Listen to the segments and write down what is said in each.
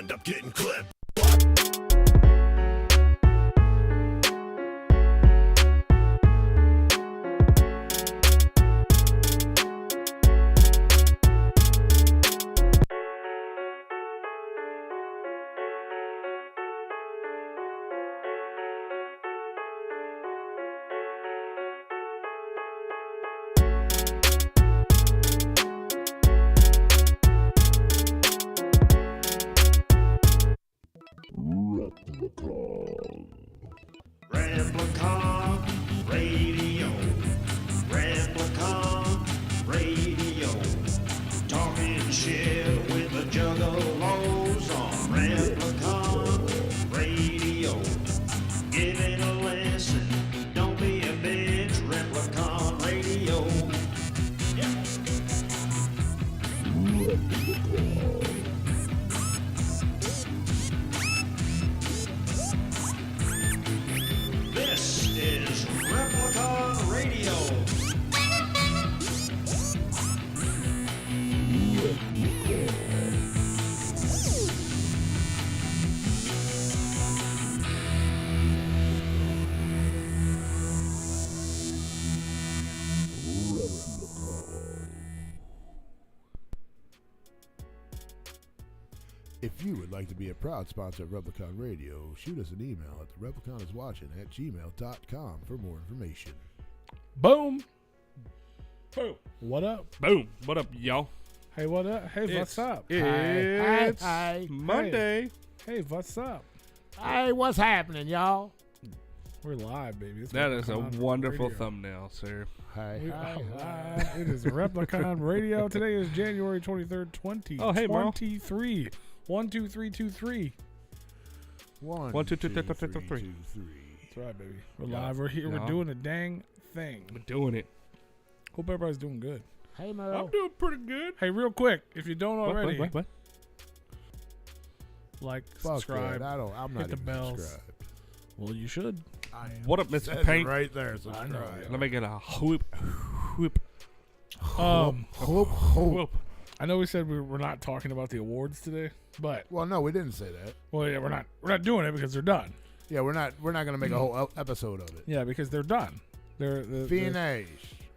wind up getting clipped. Replicon Radio. Replicon Radio. Talking shit with the juggalos on Replicon Radio. Give it a listen. Don't be a bitch. Replicon Radio. This is Replicon Radio. If you would like to be a proud sponsor of Replicon Radio, shoot us an email at therepliconiswatching@gmail.com for more information. Boom. Boom. What up? Boom. What up, y'all? Hey, what up? Hey, what's up? It's Hi. Monday. Hey, what's up? Hey, what's happening, y'all? We're live, baby. It's That is a Replicon wonderful Radio. thumbnail, sir. Hi. We are live. It is Replicon Radio. Today is January 23rd, 2023. Oh, hey, Merle. 12323. One, two, three. That's right, baby. We're Yeah. live. We're here. Yeah. We're doing a dang thing. We're doing it. Hope everybody's doing good. Hey, I'm Mo. doing pretty good. Hey, real quick, if you don't already, What? like, Fuck subscribe. that. I'm hit not the even bells. subscribed. Well, you should. I am. What up, Says Mr. it Paint? right there, I know, subscribe. Let me get a whoop. Whoop. Whoop. Whoop. I know we said we're not talking about the awards today, but Well, no, we didn't say that. well, yeah, we're not doing it because they're done. Yeah, we're not gonna make a whole episode of it. Yeah, because they're done. They're Finish.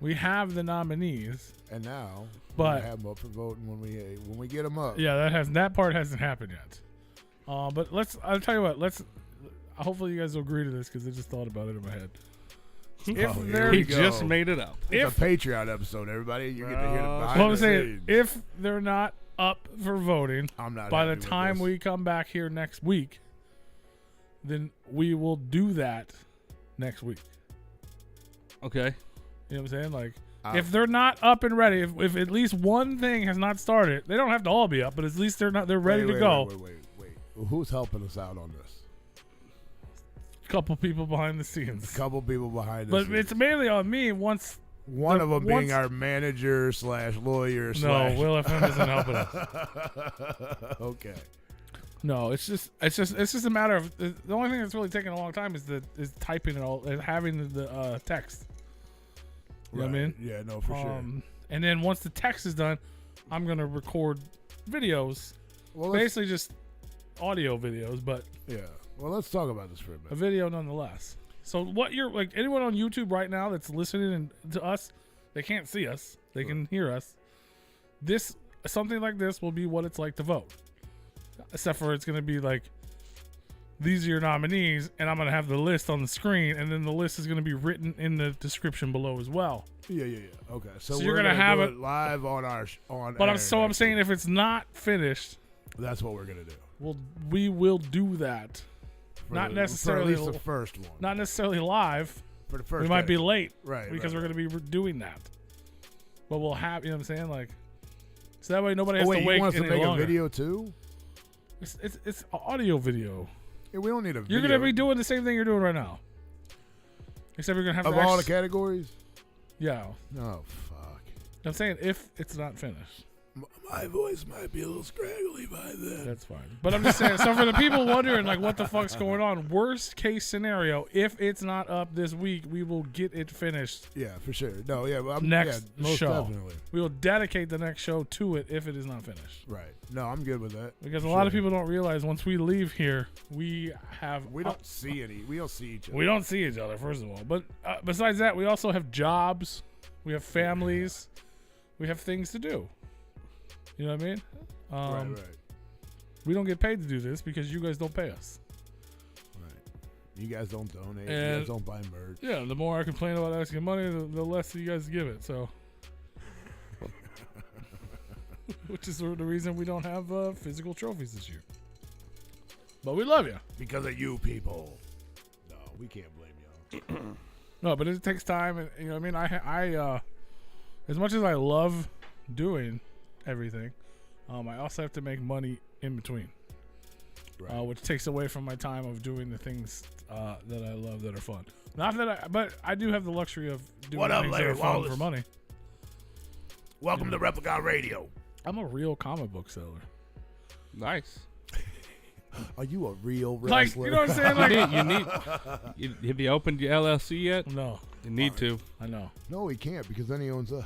we have the nominees. And now, But- we'll have them up for voting when we get them up. Yeah, that part hasn't happened yet. But I'll tell you what. Hopefully you guys will agree to this because I just thought about it in my head. If here they're we He go. just made it up. It's a Patreon episode, everybody. You get to hear the Well, behind Well, I'm the saying scenes. if they're not up for voting I'm not by the happy with time this. we come back here next week, then we will do that next week. Okay. You know what I'm saying? Like, Uh, if they're not up and ready, if at least one thing has not started, they don't have to all be up, but at least they're ready wait, to go. Wait. Well, who's helping us out on this? Couple people behind the scenes, A couple people behind but us. it's mainly on me. Once One of them being once- our manager / lawyer / no, Will FM isn't helping us. Okay. No, it's just a matter of the only thing that's really taking a long time is typing it all, having the text. You know what I mean? Yeah, no, for sure. And then once the text is done, I'm gonna record videos, Well, basically just audio videos, but yeah. Well, let's talk about this for a a minute. video nonetheless. So what you're like, anyone on YouTube right now that's listening to us, they can't see us, they can hear us. Something like this will be what it's like to vote, except for it's gonna be like, these are your nominees, and I'm gonna have the list on the screen, and then the list is gonna be written in the description below as well. Yeah. Okay. So you're we're gonna have do it live on our on. But air I'm next saying week. if it's not finished, That's what we're gonna do. we will do that. For Not the- necessarily for at least the first one. Not necessarily live. For the first. We might be day. late, Right. because right. we're going to be doing that. But we'll have, you know what I'm saying? Like, so that way nobody Oh has wait, to wait you want us to any make longer. a video too? It's audio video. Yeah, we don't need a video. You're going to be doing the same thing you're doing right now. Except you're going to have of to all the categories. yeah. Oh fuck. I'm saying if it's not finished. My voice might be a little scraggly by then. That's fine. But I'm just saying, so for the people wondering, like, what the fuck's going on, worst case scenario, if it's not up this week, we will get it finished. Yeah, for sure. No, yeah. Next most show. Definitely. We will dedicate the next show to it if it is not finished. Right. No, I'm good with that. Because a lot of people don't realize once we leave here, we don't see we don't see each other. We don't see each other, first of all. But besides that, we also have jobs. We have families. We have things to do. You know what I mean? Right. We don't get paid to do this because you guys don't pay us. Right. You guys don't donate. And you guys don't buy merch. Yeah, the more I complain about asking money, the less you guys give it. So, which is the reason we don't have physical trophies this year. But we love you. Because of you people. No, we can't blame y'all. No, but it takes time, and you know what I mean. I as much as I love doing everything, I also have to make money in between, Right. which takes away from my time of doing the things that I love that are fun. Not that but I do have the luxury of doing What up, things that Larry are fun Wallace? for money. Welcome to Replicon Radio. I'm a real comic book seller. Nice. Are you a real Like, wrestler? you know what I'm saying? Like, Have you opened your LLC yet? no, You need to. I know. No, he can't because then he owns us.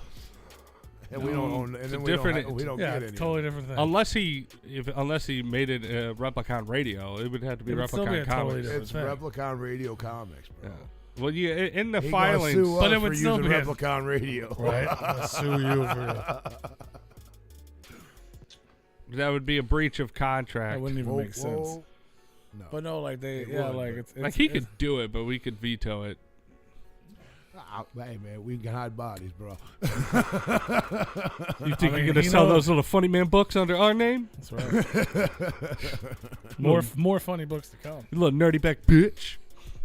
And we don't own. And It's then a we different- don't Yeah, get it's any. a totally different thing. Unless he made it Replicon Radio, it would have to be It would still be Replicon a totally Comics. different It's thing. Replicon Radio Comics, bro. Yeah. Well, yeah, in the He gonna filings, sue But us it would for still using be a- Replicon Radio. Right? I'll sue you for that would be a breach of contract. that. Wouldn't even Whoa, make sense. whoa. No. But no, like they, It yeah, would, like but- it's Like he could do it, but we could veto it. Hey man, we can hide bodies, bro. You think I mean, you're gonna he sell knows- those little funny man books under our name? That's right. more funny books to come. You little nerdy back bitch.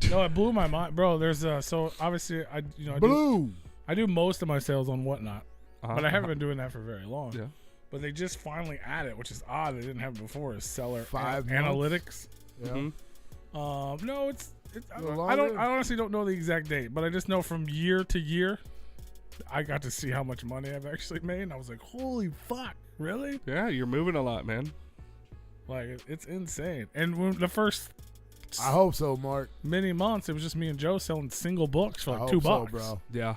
No, it blew my mind, bro. There's so obviously I Blue. I do most of my sales on Whatnot, Uh-huh. but I haven't been doing that for very long. Yeah. But they just finally added, which is odd. They didn't have it before. Is seller 5 months? analytics. Yeah. Mhm. No, it's I little don't. longer? I honestly don't know the exact date, but I just know from year to year, I got to see how much money I've actually made. And I was like, holy fuck, really? Yeah, you're moving a lot, man. Like it's insane. And when the first I hope so, Mark. many months, it was just me and Joe selling single books for I like hope $2, so, bro. Yeah.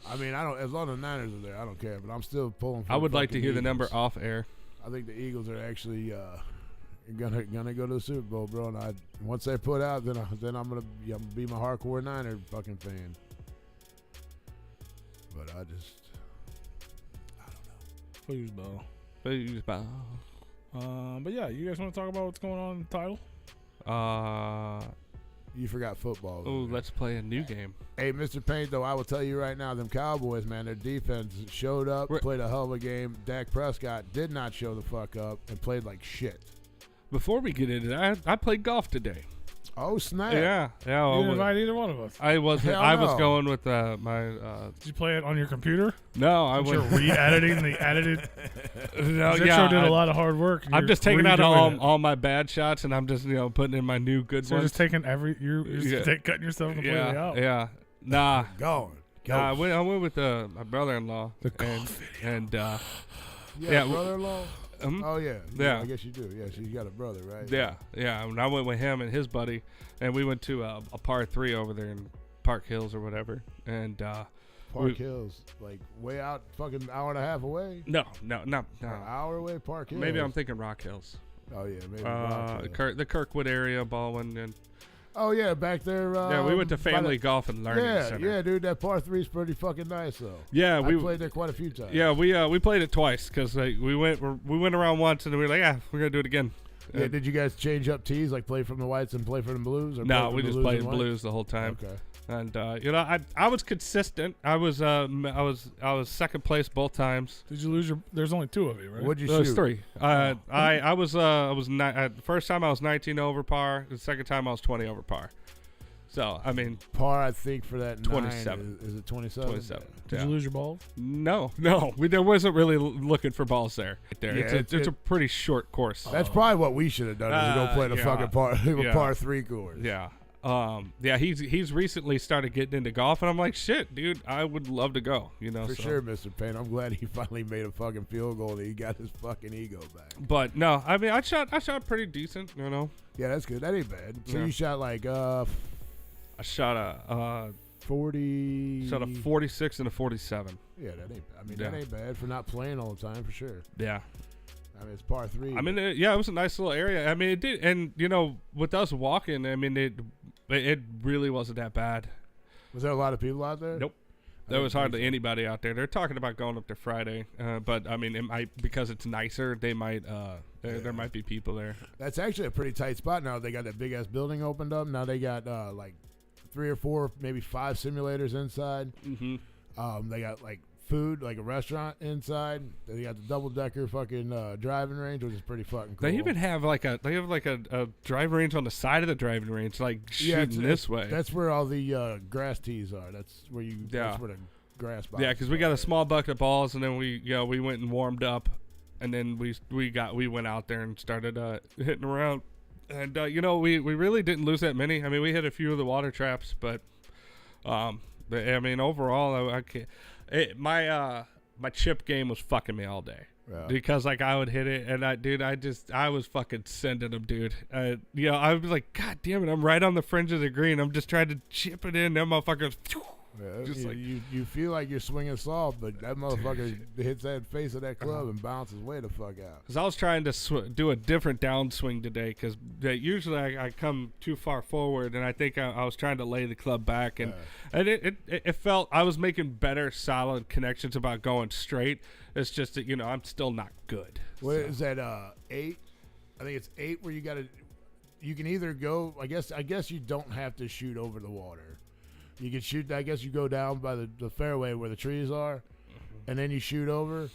I mean, I don't. As long as the Niners are there, I don't care. But I'm still pulling. For I the would like to fucking hear the number Eagles. off air. I think the Eagles are actually gonna go to the Super Bowl, bro. And once they put out, then I'm gonna be my hardcore Niner fucking fan. But I don't know. Please, bro. But yeah, you guys want to talk about what's going on in the title? You forgot football. Oh, let's play a new game. Hey, Mr. Paint, though, I will tell you right now, them Cowboys, man, their defense showed up, played a hell of a game. Dak Prescott did not show the fuck up and played like shit. Before we get into that, I played golf today. Oh, snap. Yeah. You didn't invite either one of us. I was Hell no. going with my. Did you play it on your computer? No, I You're went. re-editing the edited. No, Zetro did a lot of hard work. I'm You're just taking out redoing it. all my bad shots, and I'm just putting in my new good So you're ones. just taking you're just Yeah. cutting yourself completely out. Yeah. Nah. Going. I went with my brother-in-law. The golf and Yeah, Yeah, brother-in-law? Oh, yeah. Yeah. I guess you do. Yeah, so you got a brother, right? yeah. And I went with him and his buddy, and we went to a par 3 over there in Park Hills or whatever. And Park Hills, like way out, fucking hour and a half away. no. An hour away, Park Hills. Maybe I'm thinking Rock Hills. Oh yeah, maybe. Rock Hills. The Kirkwood area, Baldwin, and Oh yeah, back there. yeah, we went to by Family the- Golf and Learning Yeah, Center. yeah, dude. That par 3 is pretty fucking nice, though. Yeah, I we played there quite a few times. Yeah, we played it twice because we went around once and then we were like, yeah, we're gonna do it again. Yeah, did you guys change up tees, like play from the whites and play from the blues? Or No, play from we the just blues played and whites? blues the whole time. Okay. And I was consistent. I was second place both times. Did you lose your? There's only 2 of you, right? What'd you It was shoot? 3. I was first time I was 19 over par. The second time I was 20 over par. So I mean, Par, I think for that 27. 9 is it 27? 27. Did Yeah. you lose your balls? No. There wasn't really looking for balls there. Yeah, It's a pretty short course. That's probably what we should have done. Is to go play the yeah. fucking par Yeah. par 3 course. Yeah. yeah, he's recently started getting into golf, and I'm like, shit, dude, I would love to go. You know, For so. sure, Mr. Payne. I'm glad he finally made a fucking field goal and he got his fucking ego back. But no, I mean, I shot pretty decent. You know, Yeah, that's good. That ain't bad. So Yeah. you shot like I shot a 40. shot a 46 and a 47. Yeah, that ain't. I mean, Yeah. that ain't bad for not playing all the time, for sure. Yeah. I mean, it's par 3. I mean, yeah, it was a nice little area. I mean, it did, and you know, with us walking, I mean, it really wasn't that bad. Was there a lot of people out there? Nope. I There didn't was think hardly so. anybody out there. They're talking about going up there Friday, but I mean, it might, because it's nicer. They might, there might be people there. That's actually a pretty tight spot now. They got that big ass building opened up. Now they got like 3 or 4, maybe 5 simulators inside. Mm-hmm. They got like food, like a restaurant inside. They got the double decker fucking driving range, which is pretty fucking cool. They even have like a driving range on the side of the driving range, like shooting this way. That's where all the grass tees are. That's where you. Yeah. That's where the grass. Yeah, because we got a small bucket of balls, and then we went and warmed up, and then we went out there and started hitting around, and you know, we really didn't lose that many. I mean, we hit a few of the water traps, but I mean, overall, I can't. My chip game was fucking me all day. Yeah. Because like I would hit it, and I was fucking sending them, dude. You know, I was like, God damn it, I'm right on the fringe of the green. I'm just trying to chip it in. That motherfucker. Yeah, Just like- you feel like you're swinging soft, but that motherfucker hits that face of that club and bounces way the fuck out. Because I was trying to do a different downswing today, because usually I come too far forward, and I think I was trying to lay the club back, and it felt I was making better solid connections about going straight. It's just that, you know, I'm still not good. What is that? 8? I think it's 8 where you can either go. I guess you don't have to shoot over the water. You can shoot. I guess you go down by the fairway where the trees are, and then you shoot over,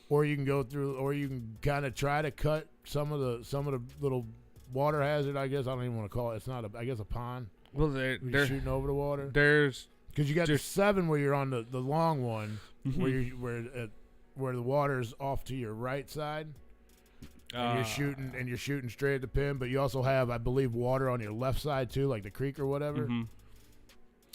or you can go through, or you can kind of try to cut some of the little water hazard. I guess I don't even want to call it. It's not I guess a pond. Well, Where you're they're shooting over the water. there's Because you got the Just- 7 where you're on the long one, Mhm. where the water's off to your right side, and you're shooting straight at the pin. But you also have, I believe, water on your left side too, like the creek or whatever. Mhm.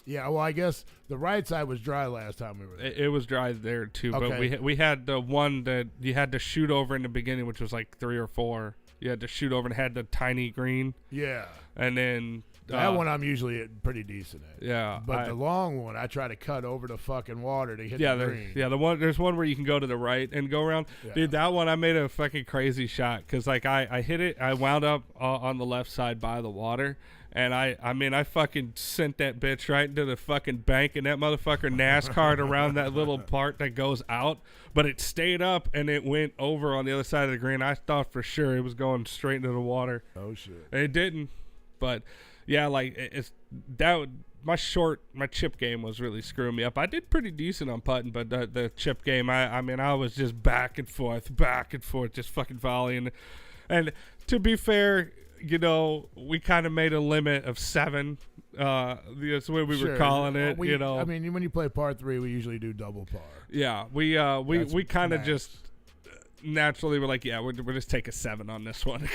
Yeah, well, I guess the right side was dry last time we were there. It was dry there too, but Okay. we had the one that you had to shoot over in the beginning, which was like 3 or 4. You had to shoot over and had the tiny green, Yeah, and then that one I'm usually pretty decent at. Yeah, But the long one, I try to cut over the fucking water to hit yeah, the green. there's one where you can go to the right and go around. Yeah. Dude, that one I made a fucking crazy shot, because like I hit it, I wound up on the left side by the water. And I mean, I fucking sent that bitch right into the fucking bank, and that motherfucker NASCAR'd around that little part that goes out, but it stayed up and it went over on the other side of the green. I thought for sure it was going straight into the water. Oh shit. And it didn't, but yeah, like my chip game was really screwing me up. I did pretty decent on putting, but the chip game, I mean, I was just back and forth, just fucking volleying. And to be fair, you know, we kind of made a limit of 7. That's the way we were calling it. You know, I mean, when you play par 3, we usually do double par. yeah, we kind of max. just naturally were like, yeah, we're just take a 7 on this one.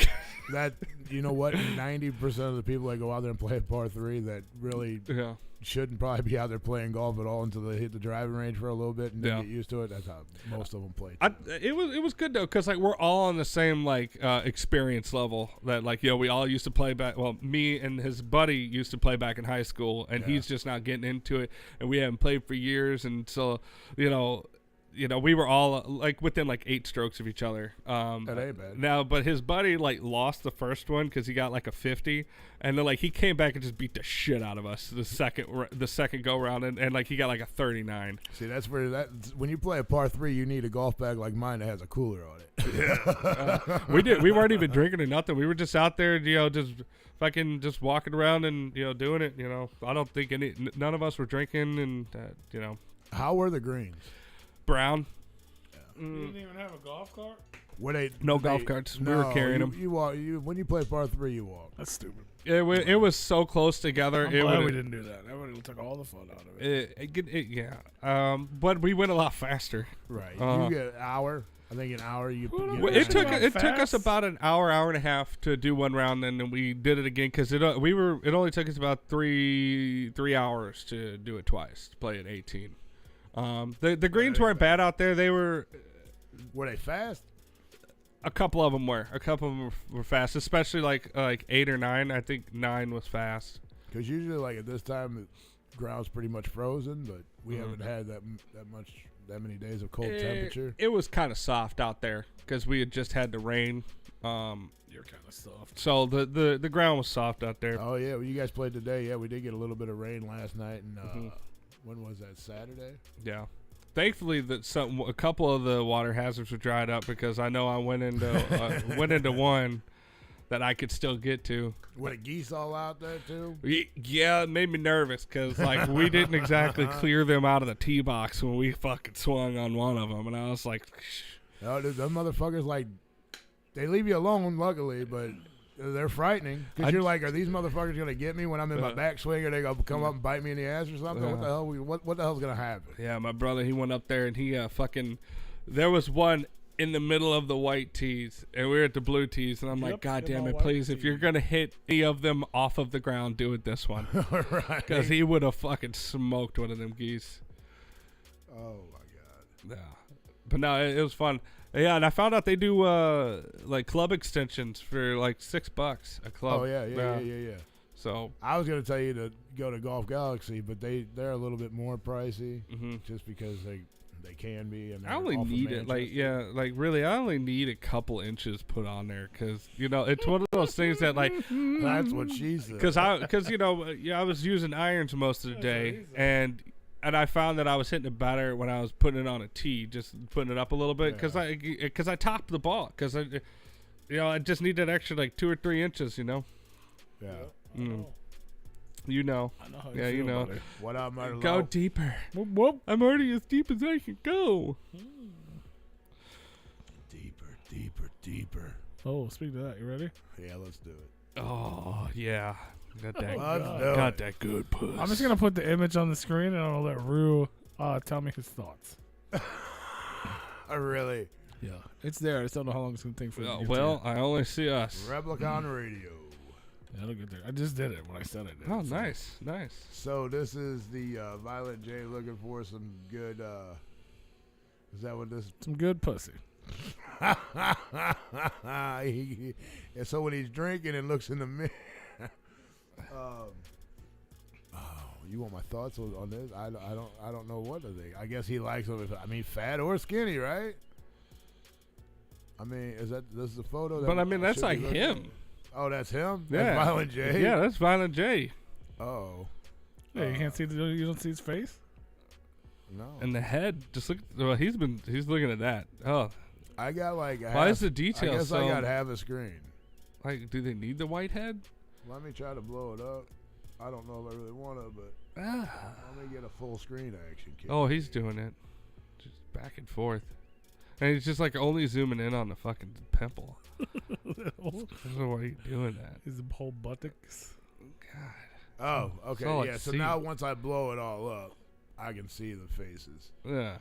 That, you know what, 90% of the people that go out there and play par 3 that really Yeah. shouldn't probably be out there playing golf at all until they hit the driving range for a little bit and then Yeah. get used to it. That's how most of them play. It was good though, because like we're all on the same like experience level. That like, you know, we all used to play back. Well, me and his buddy used to play back in high school, and he's just not getting into it, and we haven't played for years, and so you know, we were all like within like 8 strokes of each other. That ain't bad. Now, but his buddy like lost the first one because he got like a 50, and then like he came back and just beat the shit out of us the second go round, and like he got like a 39. See, that's where when you play a par 3, you need a golf bag like mine that has a cooler on it. We weren't even drinking or nothing. We were just out there, you know, just walking around and, you know, doing it. You know, I don't think none of us were drinking, and you know. How were the greens? Brown. You didn't even have a golf cart? No golf carts. We were carrying them. You walk. When you play par 3, you walk. That's stupid. It was so close together. I'm glad we didn't do that. That would have took all the fun out of it. Yeah. But we went a lot faster. Right. Uh-huh. You get an hour. I think an hour you. Well, get Well, around. it took us Fast. about an hour and a half to do one round, and then we did it again because it only took us about three hours to do it twice, to play at 18. The greens weren't bad out there. They were Were they fast? a couple of them were fast, especially like 8 or 9. I think 9 was fast. Because usually, like at this time, the ground's pretty much frozen, but we Mhm. haven't had that many days of cold temperature. It was kind of soft out there because we had just had the rain. You're kind of soft. So the ground was soft out there. Oh yeah, well, you guys played today. Yeah, we did get a little bit of rain last night, and Mhm. when was that? Saturday. Yeah. Thankfully, that a couple of the water hazards were dried up because I know I went into one that I could still get to. Were the geese all out there too? Yeah, it made me nervous because like we didn't exactly clear them out of the tee box when we fucking swung on one of them, and I was like, No, those motherfuckers like they leave you alone, luckily, but they're frightening because you're like, are these motherfuckers gonna get me when I'm in my backswing, or they gonna come up and bite me in the ass or something? What the hell? What the hell's gonna happen? yeah, my brother, he went up there and he there was one in the middle of the white tees, and we were at the blue tees, and I'm like, God damn it, please, if you're gonna hit any of them off of the ground, do it this one, Right? because he would have fucking smoked one of them geese. Oh my god. Yeah, but no, it was fun. Yeah, and I found out they do like club extensions for like $6 a club. Oh yeah. So I was gonna tell you to go to Golf Galaxy, but they're a little bit more pricey, mhm. just because they can be. And I only they're off of need it Manchester. really I only need a couple inches put on there because it's one of those things that like That's what she said. because I was using irons most of the day and I found that I was hitting it better when I was putting it on a tee, just putting it up a little bit because I topped the ball because I just need that extra like 2 or 3 inches. Yeah. Mm. I know how Yeah, you you feel, know. buddy. What up, Marlo? Go deeper. Whoop, whoop. I'm already as deep as I can go. Deeper. Oh, speak of that, you ready? Yeah, let's do it. Oh yeah, got that. Let's God. do it. Got that good puss. I'm just gonna put the image on the screen and I'll let Rue tell me his thoughts. Really? Yeah, it's there. I just don't know how long it's gonna take for it to get well, I only see us. Replicon Radio. there. It'll get there. I just did it when I said it. Oh, nice. So this is the Violent J looking for some good. Is that what this? Some good pussy. And so when he's drinking and looks in the mirror, you want my thoughts on this? I don't know what to think. I guess he likes them. I mean, fat or skinny, right? I mean, this is a photo? But I mean, that's should be like looking him. at? Oh, that's him. Yeah. That's Violent J. Yeah, that's Violent J. Oh. Yeah, you can't see you don't see his face. No. And the head, just look. Well, he's looking at that. Oh, I got like. why is the detail I guess so? I got half a screen. Like, do they need the white head? Let me try to blow it up. I don't know if I really want to, but let me get a full screen action. Kid. Oh, he's doing it, just back and forth, and he's just like only zooming in on the fucking pimple. So why are you doing that? His whole buttocks. God. Oh, okay, all I yeah. So see. now once I blow it all up, I can see the faces. Yeah.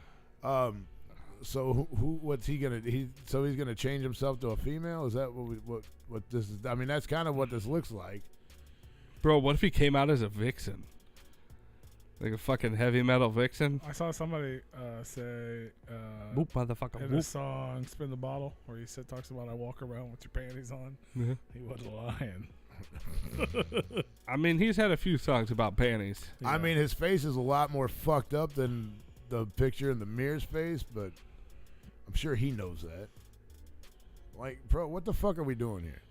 So what's he gonna? He's gonna change himself to a female? Is that what this is? I mean, that's kind of what this looks like. Bro, what if he came out as a vixen? Like a fucking heavy metal vixen? I saw somebody say Whoop, motherfucker. in Whoop. a song "Spin the Bottle" where he talks about I walk around with your panties on. Yeah. He wasn't lying. I mean, he's had a few songs about panties. I mean, his face is a lot more fucked up than the picture in the mirror's face, but I'm sure he knows that. Like, bro, what the fuck are we doing here?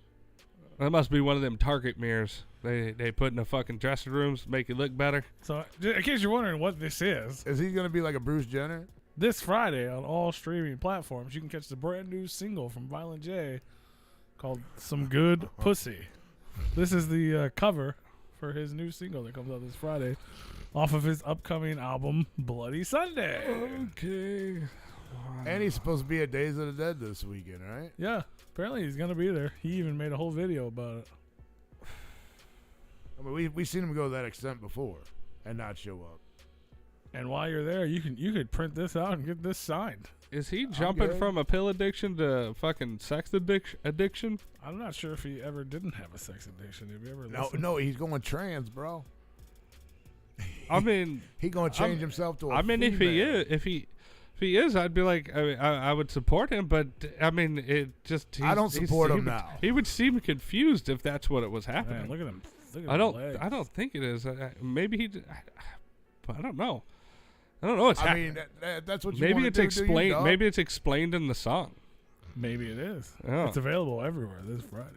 That must be one of them Target mirrors they put in the fucking dressing rooms to make you look better. So, in case you're wondering what this is, Is he gonna be like a Bruce Jenner? this Friday on all streaming platforms, you can catch the brand new single from Violent J called "Some Good Pussy." This is the cover for his new single that comes out this Friday off of his upcoming album Bloody Sunday. Okay. And he's supposed to be at Days of the Dead this weekend, right? Yeah, apparently he's gonna be there. He even made a whole video about it. I mean, we seen him go to that extent before and not show up. And while you're there, you could print this out and get this signed. Is he jumping good. from a pill addiction to fucking sex addiction? I'm not sure if he ever didn't have a sex addiction. Have you ever No, listened? no, he's going trans, bro. I mean, He gonna change himself to a I mean, if he female. is, if he is, I'd be like, I would support him. But I mean, it just I don't support him he would- now. He would seem confused if that's what it was happening. Man, look at him. Look at I his don't. legs. I don't think it is. Maybe he. But I don't know. I don't know. What's I mean, that's what you maybe wanna it's do, explained. dog? Maybe it's explained in the song. Maybe it is. Yeah. It's available everywhere this Friday.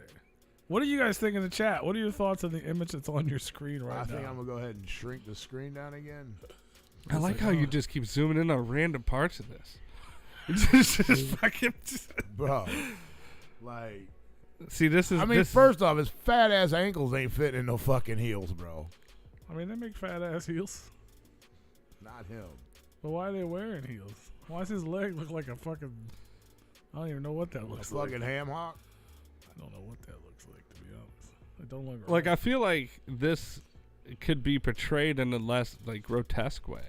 What do you guys think in the chat? What are your thoughts on the image that's on your screen right I now? think I'm gonna go ahead and shrink the screen down again. I like how you just keep zooming in on random parts of this. Just fucking. Bro. Like, See, this is. I mean, this first off, his fat ass ankles ain't fitting in no fucking heels, bro. I mean, they make fat ass heels. Not him. But why are they wearing heels? Why does his leg look like a fucking? I don't even know what that A looks like. fucking ham hock. I don't know what that looks like, to be honest. It don't look like right. I feel like this could be portrayed in a less like grotesque way.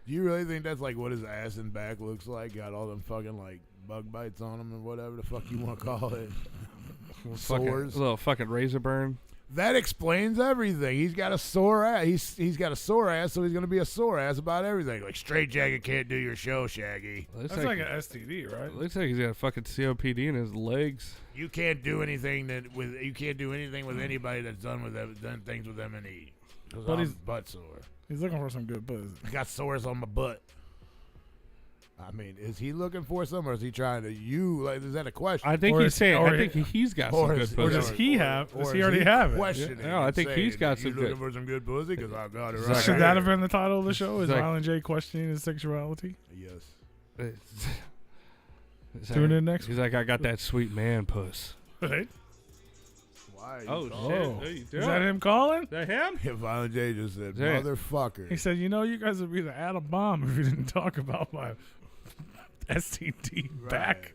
Do you really think that's like what his ass and back looks like? Got all them fucking like bug bites on him and whatever the fuck you want to call it. Sores. A little fucking razor burn. That explains everything. He's got a sore ass. He's got a sore ass, so he's gonna be a sore ass about everything. Like straight jacket can't do your show, Shaggy. Looks That's like an STD, right? looks like he's got a fucking COPD in his legs. You can't do anything you can't do anything with anybody that's done things with M&E. But But he's- I'm butt sore. He's looking for some good pussy. I got sores on my butt. I mean, is he looking for some, or is he trying to? Is that a question? I think Or he's is- saying. or I think he's got some good or pussy. does he have- does he is already have it? questioning Yeah, I and think he's saying, got you some looking good- for some good pussy? Because I got it Should right. Should that have here. been the title of the show? Is It's like- Violent J questioning his sexuality? Yes. It's Tune like- in next He's like, I got that sweet man puss. Right? Why? Oh, calling- shit. Oh, What are you is doing? that him calling? Is that him? Yeah, Violent J just said, Yeah. motherfucker. He said, "You know, you guys would be the atom bomb if you didn't talk about my STD back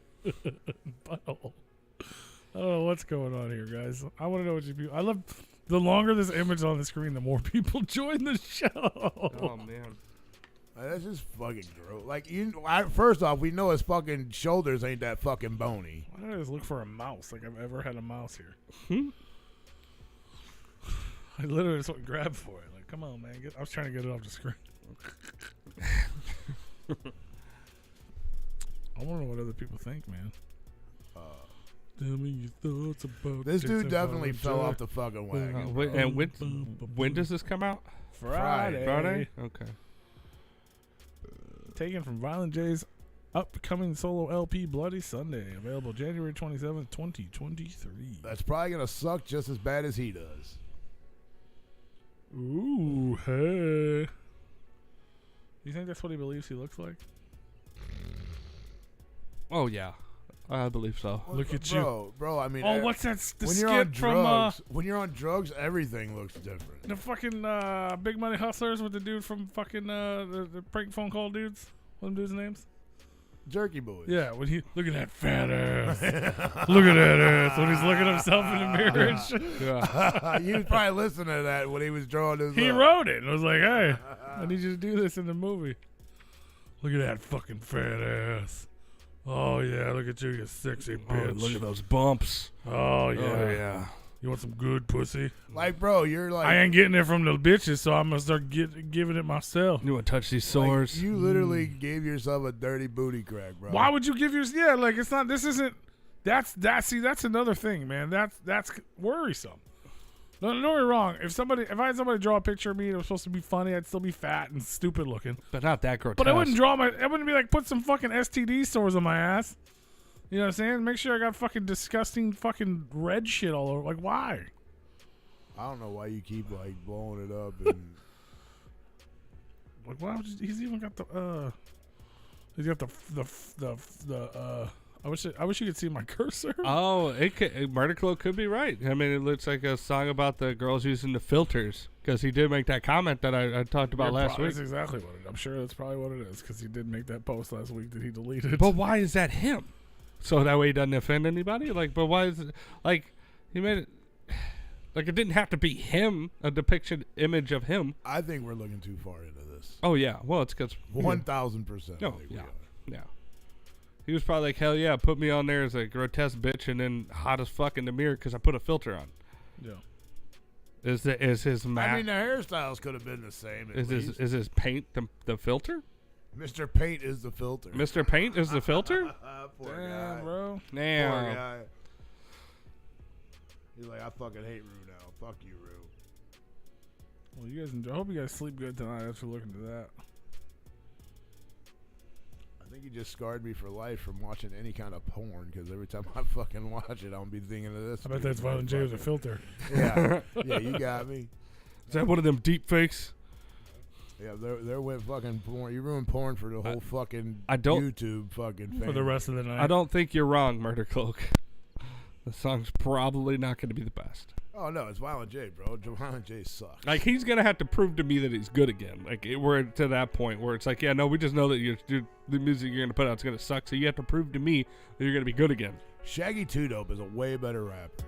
butthole." I don't know what's going on here, guys. I want to know what you people. I love the longer this image on the screen, the more people join the show. Oh man. That's just fucking gross. Like, first off, we know his fucking shoulders ain't that fucking bony. Why did I just look for a mouse? Like I've ever had a mouse here. I literally just went and grabbed for it. Like, come on, man. I was trying to get it off the screen. I want to know what other people think, man. Tell me your thoughts about This dude and definitely Violent fell J. off the fucking wagon. And when does this come out? Friday. Friday. Okay. Taken from Violent J's upcoming solo LP, Bloody Sunday. Available January 27th, 2023. That's probably going to suck just as bad as he does. Ooh, hey. You think that's what he believes he looks like? Oh yeah, I believe so. Look at you. Bro, I mean. Oh, what's that? The when you're on skit from drugs, when you're on drugs, everything looks different. the fucking Big Money Hustlers with the dude from fucking the prank phone call dudes? What them dudes' names? Jerky boys. Yeah, when he look at that fat ass. Look at that ass when he's looking at himself in the mirror and shit. Yeah. You was probably listening to that when he was drawing his. He wrote it and was like, "Hey, I need you to do this in the movie. Look at that fucking fat ass. Oh yeah, look at you, you sexy bitch. look at those bumps. Oh yeah. Oh yeah. You want some good pussy? Like, bro, you're like. I ain't getting it from the bitches, so I'm gonna start giving it myself. You want to touch these like, sores? you literally gave yourself a dirty booty crack, bro. Why would you give your? Yeah, like it's not. This isn't. That's another thing, man. That's worrisome. Don't get me wrong. If I had somebody draw a picture of me and it was supposed to be funny, I'd still be fat and stupid looking. But not that grotesque. But I wouldn't I wouldn't be like, put some fucking STD sores on my ass. You know what I'm saying? Make sure I got fucking disgusting fucking red shit all over. Like, why? I don't know why you keep like blowing it up and. Like, why would he's even got the he's got the I wish you could see my cursor. Oh, Murdercloak could be right. I mean, it looks like a song about the girls using the filters because he did make that comment that I talked about last week. That's exactly what it is. I'm sure that's probably what it is because he did make that post last week that he deleted. But why is that him? So that way he doesn't offend anybody? Like, but why is it, like, he made it, like, it didn't have to be him, a depiction image of him. I think we're looking too far into this. Oh, yeah. Well, it's because. 1000%. No, yeah. Yeah. He was probably like, hell yeah, put me on there as a grotesque bitch and then hot as fuck in the mirror because I put a filter on. Yeah. Is his I mean, the hairstyles could have been the same. Is his paint the filter? Mr. Paint is the filter. Mr. Paint is the filter? Poor Damn, guy. bro. Damn. Poor guy. He's like, I fucking hate Rue now. Fuck you, Rue. Well, you guys enjoy. I hope you guys sleep good tonight after looking to that. I think you just scarred me for life from watching any kind of porn, because every time I fucking watch it, I'll be thinking of this. I bet that's Violent J with a filter. Yeah. Yeah, you got me. Is that one of them deep fakes? Yeah, there went fucking porn. You ruined porn for the whole fucking I don't- YouTube fucking For the rest of the night. I don't think you're wrong, Murder Cloak. The song's probably not going to be the best. Oh, no, it's Violent J, bro. Violent J sucks. Like, he's going to have to prove to me that he's good again. Like, we're to that point where it's like, yeah, no, we just know that the music you're going to put out is going to suck, so you have to prove to me that you're going to be good again. Shaggy 2 Dope is a way better rapper.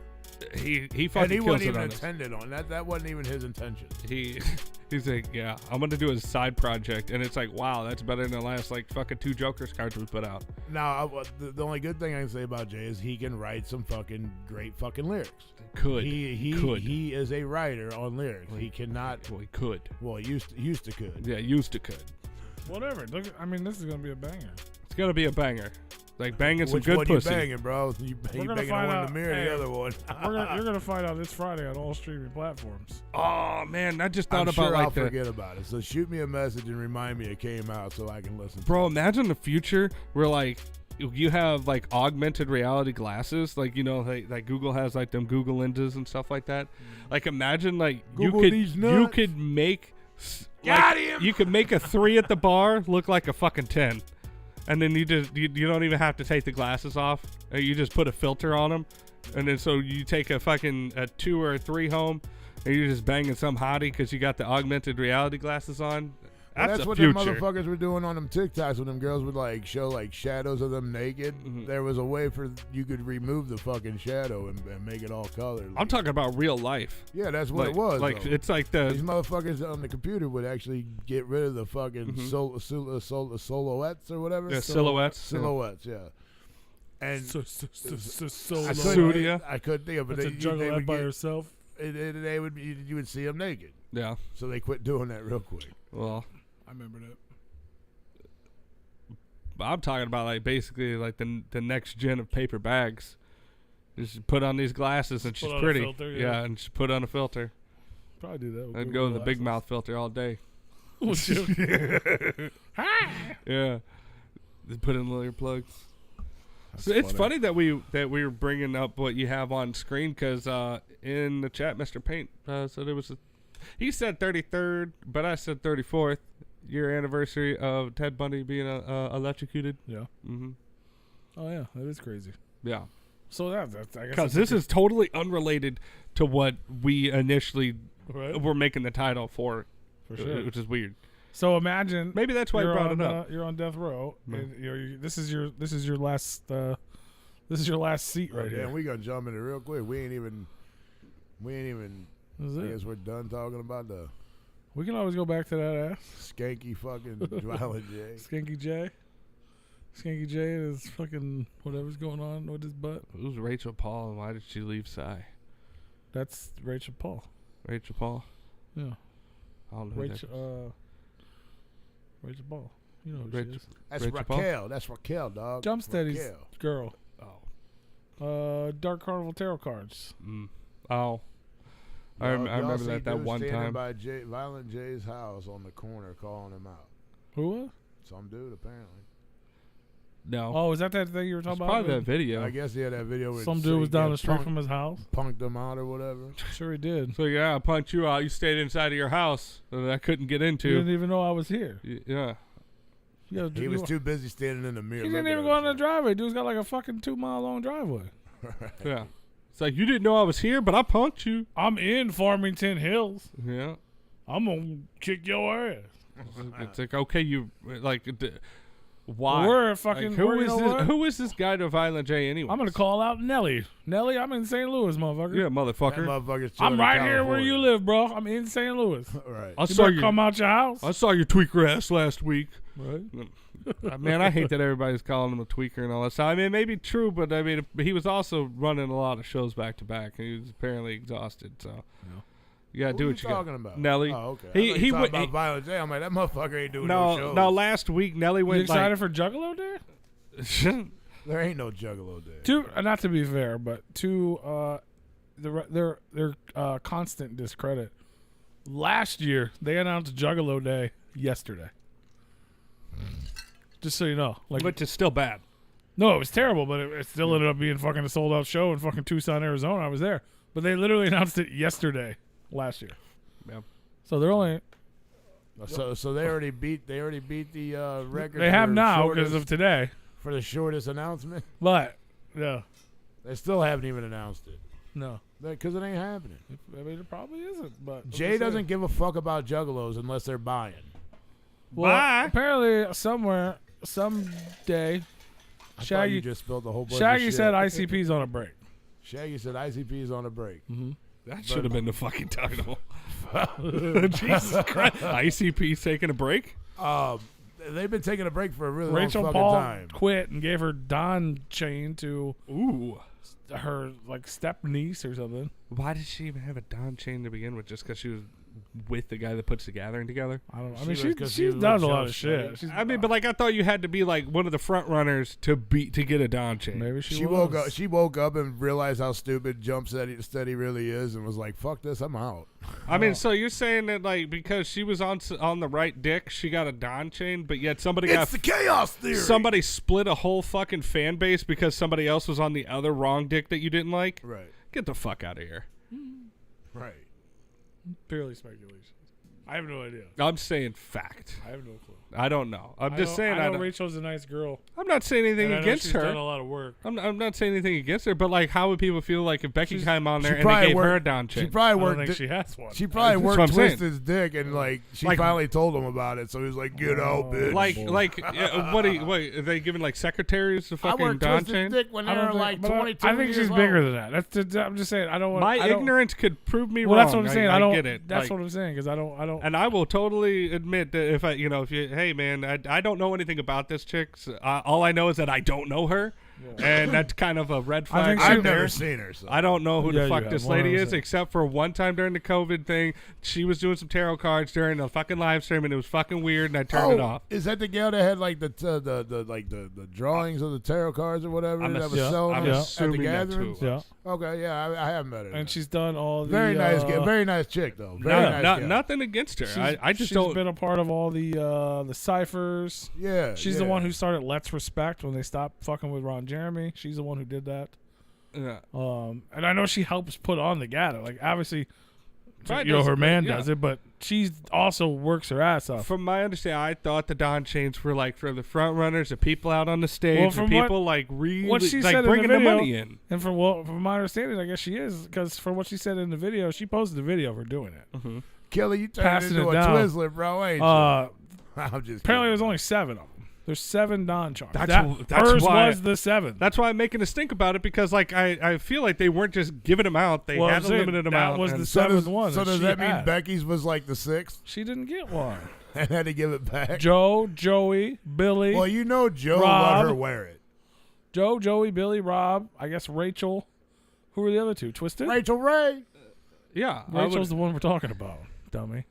He fucking And he kills wasn't it even on this. intended on that. That wasn't even his intention. He's like, yeah, I'm going to do a side project. And it's like, wow, that's better than the last, like, fucking 2 Jokers cards we put out. Now, the only good thing I can say about Jay is he can write some fucking great fucking lyrics. Could. He is a writer on lyrics. He cannot. Well, he could. Well, he used to could. Yeah, used to could. Whatever. Look, I mean, this is gonna be a banger. It's going to be a banger. Like, banging some Which good one pussy. you banging, bro? You gonna banging find one in out- the mirror, hey, the other one. You're gonna find out this Friday on all streaming platforms. Oh, man, I just thought I'm about, sure I'll like, the... forget about it. So shoot me a message and remind me it came out so I can listen. Bro, imagine the future where, like, you have, like, augmented reality glasses. Like, you know, like Google has, like, them Google lenses and stuff like that. Like, imagine, like, Google these you nuts. could make... Got him! You could make a 3 at the bar look like a fucking 10. And then you don't even have to take the glasses off. You just put a filter on them. And then so you take a fucking 2 or a 3 home, and you're just banging some hottie because you got the augmented reality glasses on. That's the what future. them motherfuckers were doing on them TikToks when them girls would like show like shadows of them naked. Mhm. There was a way for you could remove the fucking shadow and make it all colored. I'm talking about real life. Yeah, that's what Like, it was. Like though. it's like These the motherfuckers on the computer would actually get rid of the fucking silhouettes or whatever. silhouettes. Silhouettes, yeah. And So I Studio. couldn't think of it. That's But a juggle they that would by get, herself. you would see them naked. Yeah. So they quit doing that real quick. Well, I remember that. but I'm talking about like basically like the next gen of paper bags. Just put on these glasses and Put she's on a pretty. filter, yeah. And she put on a filter. Probably do that. I'd go with the big mouth filter all day. Would you? Yeah. They put in little earplugs. So it's funny that we were bringing up what you have on screen because in the chat, Mr. Paint said it was he said 33rd, but I said 34th year anniversary of Ted Bundy being electrocuted. Yeah. Mm-hmm. Oh yeah, that is crazy. Yeah. So that's I guess Because this is totally unrelated to what we initially right? were making the title for sure. which is weird. So imagine Maybe that's why I you're brought on, it up. You're on death row. No. And this is your last seat right Yeah, here. we gonna jump in it real quick. We ain't even. This is I it. guess we're done talking about the We can always go back to that ass. skanky fucking Violent J. Skanky J. Skanky J and his fucking whatever's going on with his butt. Who's Rachel Paul and why did she leave Psy? That's Rachel Paul. Rachel Paul? Yeah. I don't know. who that is. Rachel Paul. You know who Rachel- she is. That's Rachel Paul? Raquel. That's Raquel, dog. Jump Steady's Raquel. girl. Oh. Dark Carnival Tarot Cards. Mm. Oh. I Y'all remember see that dude one standing time. by Violent J's house on the corner calling him out. Who was? Some dude apparently. No. Oh, is that thing you were it's talking probably about? that video. I guess he had that video where Some dude was down the street from his house. punked him out or whatever. Sure he did. So yeah, I punked you out. You stayed inside of your house that I couldn't get You into. didn't even know I was here. Yeah. He was too busy standing in the mirror. He didn't looking even at go on the himself. driveway. Dude's got like a fucking 2 mile long driveway. Yeah. It's like you didn't know I was here, but I punked you. I'm in Farmington Hills. Yeah. I'm gonna kick your ass. It's like okay, you like Why? We're fucking. Who you is know this? what? Who is this guy to Violent J anyway? I'm gonna call out Nelly. Nelly, I'm in St. Louis, motherfucker. Yeah, That motherfucker. motherfucker's I'm chilling in right here where California. you live, bro. I'm in St. Louis. Right. I You saw better you. come out your house. I saw your tweaker ass last week. Right. Man, I hate that everybody's calling him a tweaker and all that stuff. I mean, it may be true, but I mean, he was also running a lot of shows back to back, and he was apparently exhausted. So, you gotta Who do are what you you talking got. about? Nelly. Oh, okay. He- he talking went- about he- Violent J. I'm like, that motherfucker ain't doing no shows. No, last week Nelly You went excited like. for Juggalo Day? There ain't no Juggalo Day. Not to be fair, but to their constant discredit. Last year they announced Juggalo Day yesterday. Just so you know, like, Which is still bad. no, it was terrible, but it still ended up being fucking a sold out show in fucking Tucson, Arizona. I was there, but they literally announced it yesterday, last year. Yep. So they're only So they already beat the record. they have for now shortest- because of today, for the shortest announcement. but no, They still haven't even announced it no. because it ain't happening. I mean, it probably isn't. But Jay doesn't give a fuck about Juggalos unless they're buying. Well, Bye. apparently somewhere, someday, I thought you Shaggy just spilled the whole bunch of Shaggy shit. said ICP's on a break. Shaggy said ICP is on a break. That should have been the fucking title. Jesus Christ. ICP's taking a break? They've been taking a break for a really Rachel long fucking Paul time. quit and gave her Don chain to Ooh. her like step niece or something. Why did she even have a Don chain to begin with? Just because she was with the guy that puts the gathering together? I don't. I She mean, was 'cause she she's was done with a lot Joe of shit. Steady. She's, I mean, but like I thought you had to be like one of the front runners to get a Don chain. maybe She was. woke up and realized how stupid Jump Steady really is, and was like, "Fuck this, I'm out." I mean, so you're saying that like because she was on the right dick, she got a Don chain, but yet It's the chaos theory. somebody split a whole fucking fan base because somebody else was on the other wrong dick that you didn't like? Right, Get the fuck out of here. right. Purely speculation. I have no idea. I'm saying fact. I have no clue. I don't know. I'm just saying. I know don't- Rachel's a nice girl. I'm not saying anything And I know against she's her. done a lot of work. I'm not saying anything against her, but like, how would people feel like if Becky She's- came on there she and they probably gave her a worked- Don She chain? probably I don't worked. think she has one. She probably That's what worked I'm saying. Twisted's dick, and like she Like- finally told him about it. So he was like, "Get out, bitch." like, what are they giving like secretaries the I fucking worked Don Twisted's chain? dick when they I were don't like think, but 22 I think years she's old. bigger than that. I'm just saying. I don't want. My I don't- ignorance could prove me Well, wrong. that's what I'm saying. I don't get it. That's Like, what I'm saying because I don't. and I will totally admit that if hey man, I don't know anything about this chick. So, all I know is that I don't know her, and that's kind of a red flag. think right I've there. never seen her. So. I don't know who Yeah, the you fuck have, this lady is, 100%. except for one time during the COVID thing, she was doing some tarot cards during a fucking live stream, and it was fucking weird, and I turned it off. Is that the gal that had like the drawings of the tarot cards or whatever I'm that was assu- selling I'm at the assuming that's who gatherings? it was. Yeah, Okay, yeah, I have met her. and she's done all the very nice, very nice chick though. Very nice gal. Nothing against her. I just she's don't. been a part of all the ciphers. Yeah, She's the one who started Let's Respect when they stopped fucking with Ron Jeremy. She's the one who did that. Yeah. And I know she helps put on the gather. Like obviously, Right, her does- man yeah. does it, but she's also works her ass off. From my understanding, I thought the Don chains were like for the front runners, the people out on the stage, Well, the from people like really what she like said in the bringing the video- money in. And from my understanding, I guess she is because from what she said in the video, she posted the video of her doing it. Kelly, you turned Passing into it a down. Twizzler, bro, ain't you? I'm just Apparently, kidding. there's only 7 of them. There's 7 Don charms. That's Hers why- was the 7th. That's why I'm making a stink about it because like I feel like they weren't just giving them out; they Well, had I'm a saying limited that amount. was and- the So seventh does, one so that does she that mean had. Becky's was like the 6th She didn't get one. and had to give it back? Joe, Joey, Billy, Well, you know Joe Rob. let her wear it. Joey, Billy, Rob. I guess Rachel. Who were the other 2? Twisted. Rachel Ray. yeah, I Rachel's would- the one we're talking about. Dummy.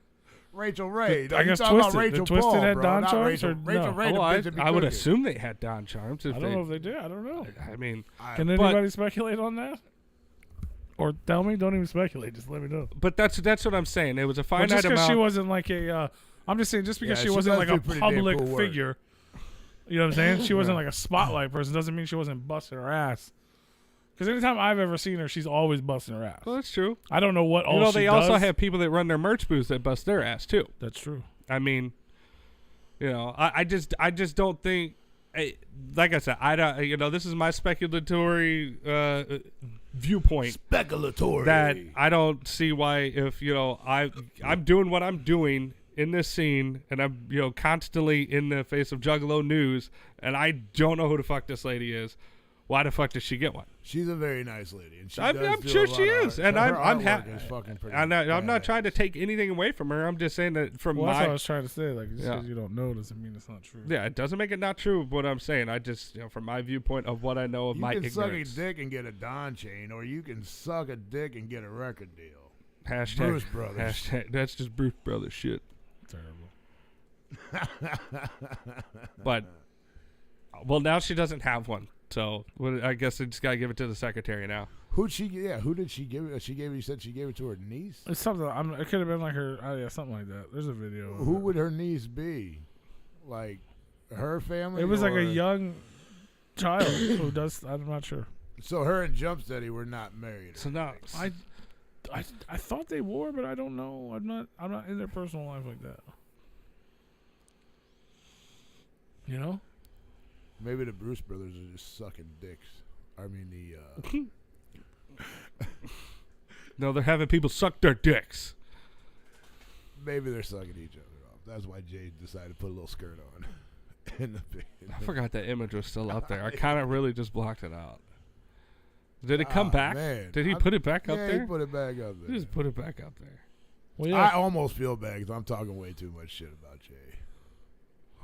Rachel Ray. I You guess talking about Twisted. Rachel Did Twisted Paul, had bro, Don not charms Rachel. or Rachel no? Ray, the Oh, bitch that be I would cooking. assume they had Don charms. If I don't know if they did. I don't know. I mean, Can but- anybody speculate on that? Or tell me? Don't even speculate. Just let me know. but that's what I'm saying. It was a Well, finite just because amount. she wasn't like a, I'm just saying, just because Yeah, she she wasn't does like do a pretty damn public cool work. figure. You know what I'm saying? She wasn't like a spotlight person. Doesn't mean she wasn't busting her ass. Because anytime I've ever seen her, she's always busting her ass. well, that's true. I don't know what all You know, she they does. also have people that run their merch booths that bust their ass too. That's true. I mean, you know, I just don't think. Like I said, I don't. You know, this is my speculatory viewpoint. Speculatory. That I don't see why if I'm doing what I'm doing in this scene, and I'm constantly in the face of Juggalo news, and I don't know who the fuck this lady is. Why the fuck does she get one? She's a very nice lady, and I'm sure she is, and I'm happy. I'm I'm not trying to take anything away from her. I'm just saying that from Well, that's my what I was trying to say. Like, just because you don't know doesn't mean it's not true. yeah, it doesn't make it not true. What I'm saying, I just from my viewpoint of what I know of my ignorance. You can suck a dick and get a Don chain, or you can suck a dick and get a record deal. Hashtag Bruce Brothers. Hashtag, that's just Bruce Brothers shit. Terrible. But well, now she doesn't have one. So I guess I just gotta give it to the secretary now. Who did she give it? You said she gave it to her niece. It's something. It could have been like her. Yeah, something like that. There's a video. Who would her niece be? Like her family? It was like a young child who does. I'm not sure. So her and Jumpsteady were not married. So now I thought they were, but I don't know. I'm not in their personal life like that. You know. Maybe the Bruce Brothers are just sucking dicks. I mean no, they're having people suck their dicks. Maybe they're sucking each other off. That's why Jay decided to put a little skirt on. I forgot that image was still up there. I kind of really just blocked it out. Did it come back? Man. Did he put it back up there? Yeah, he put it back up there. He just put it back up there. Well, yeah. I almost feel bad because I'm talking way too much shit about Jay.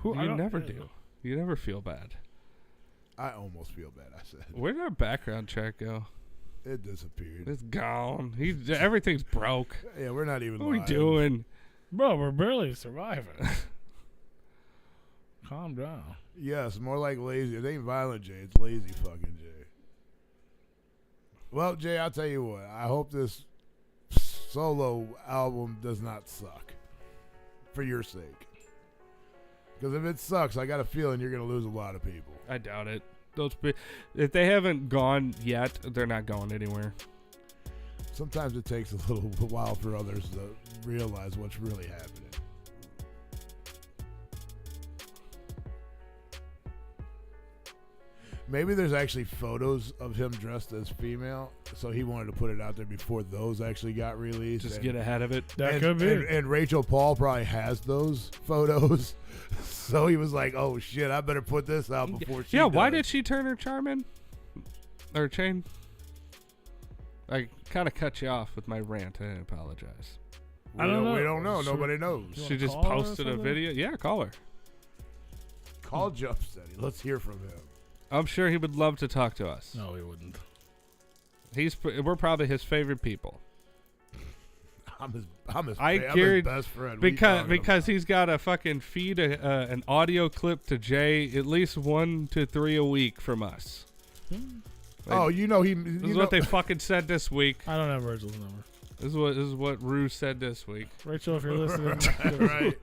You never do. You never feel bad. I almost feel bad, I said. Where'd our background check go? It disappeared. It's gone. Everything's broke. Yeah, we're not even What are we live. doing? Bro, we're barely surviving. Calm down. Yes, more like lazy. It ain't violent, Jay. It's lazy fucking Jay. Well, Jay, I'll tell you what. I hope this solo album does not suck. For your sake. Because if it sucks, I got a feeling you're going to lose a lot of people. I doubt it. If they haven't gone yet, they're not going anywhere. Sometimes it takes a little while for others to realize what's really happening. Maybe there's actually photos of him dressed as female, so he wanted to put it out there before those actually got released. Just get ahead of it. That could be. And Rachel Paul probably has those photos, so he was like, "Oh shit, I better put this out before she." Yeah, does. why did she turn her charm in? Or chain? I kind of cut you off with my rant. I apologize. I don't know. We don't know. Nobody knows. She just call her or posted a something? video. Yeah, call her. Call Jumpsteady. Let's hear from him. I'm sure he would love to talk to us. No, he wouldn't. We're probably his favorite people. I'm his best friend. Because he's got to fucking feed an audio clip to Jay at least 1 to 3 a week from us. Oh, This is what they fucking said this week. I don't have Rachel's number. This is what Rue said this week. Rachel, if you're listening, right.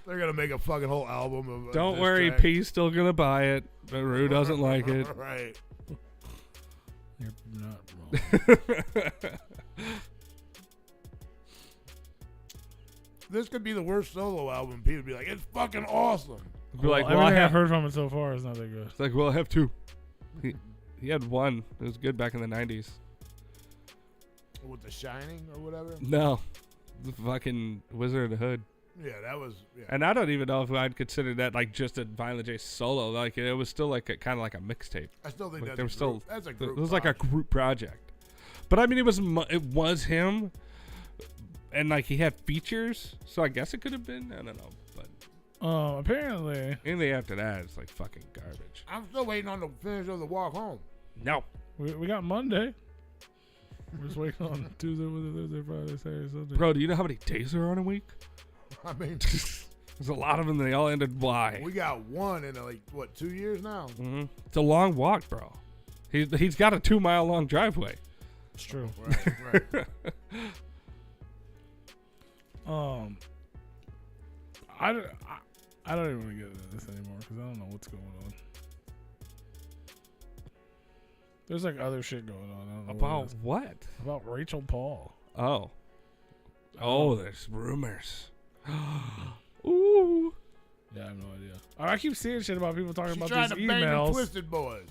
They're gonna make a fucking whole album of. Don't this worry, track. P's still gonna buy it, but Rue doesn't like it. Right. you're not wrong. This could be the worst solo album. People would be like, "It's fucking awesome." Be like, Well, well, I everything I've have. heard from it so far is not that good. It's like, well, I have 2. He had 1. It was good back in the 90s. With The Shining or whatever. No, the fucking Wizard of the Hood. Yeah, that was. Yeah. And I don't even know if I'd consider that like just a Violent J solo. Like it was still like kind of like a mixtape. I still think Like, that's that's a group. It was like a group project. But I mean, it was him, and like he had features, so I guess it could have been. I don't know, but Apparently, anything after that is like fucking garbage. I'm still waiting on the finish of The Walk Home. No, we got Monday. We're just waiting on Tuesday, Wednesday, Thursday, Friday, Saturday, Sunday. bro, do you know how many days there are in a week? I mean, There's a lot of them. They all ended Y. we got one in like what 2 years now. Mm-hmm. It's a long walk, bro. He's got a 2 mile long driveway. It's true. Right. I don't even want to get into this anymore because I don't know what's going on. There's like other shit going on. I don't know About what it is. what? About Rachel Paul. Oh, there's rumors. Ooh. Yeah, I have no idea. I keep seeing shit about people talking She's about trying these to bang them emails, Twisted Boys.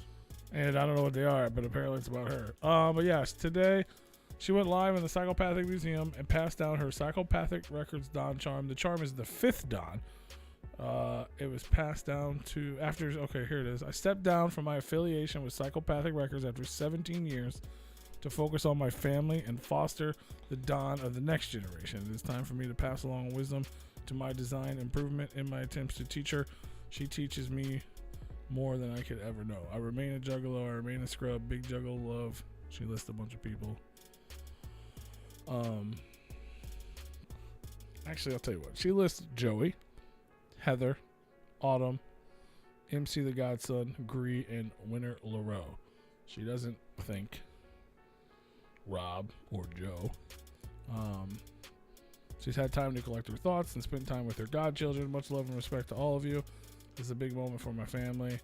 and I don't know what they are, but apparently it's about her. But yes, today She went live in the Psychopathic Museum and passed down her Psychopathic Records Don charm. The charm is the 5th Don. It was passed down to after. Okay, here it is. I stepped down from my affiliation with Psychopathic Records after 17 years to focus on my family and foster the Don of the next generation. It is time for me to pass along wisdom to my design improvement in my attempts to teach her. She teaches me more than I could ever know. I remain a juggalo. I remain a scrub. Big juggle love. She lists a bunch of people. Actually, I'll tell you what. She lists Joey, Heather, Autumn, MC the Godson, Gree, and Winter LaRoe. She doesn't think Rob or Joe. She's had time to collect her thoughts and spend time with her godchildren. Much love and respect to all of you. This is a big moment for my family.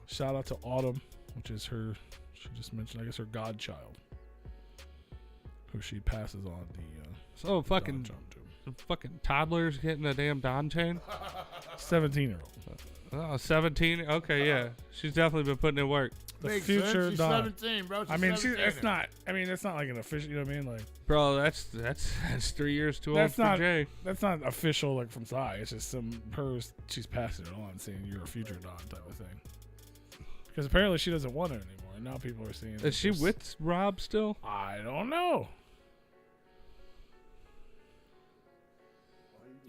Shout out to Autumn, which is her, she just mentioned, I guess, her godchild, who she passes on the So fucking Don charm to. fucking toddlers getting a damn Don chain. 17-year-old. Oh, 17. Okay, yeah, she's definitely been putting in work. The Makes future sense. She's Don. 17, bro. She's I mean, 17. it's not. I mean, it's not like an official. You know what I mean? Like Bro, that's 3 years too old That's for not- Jay. that's not official. Like from Psy. It's just she's passing it on, saying you're a future Don type of thing. Because apparently she doesn't want it anymore, and now people are seeing. Is she with Rob still? I don't know.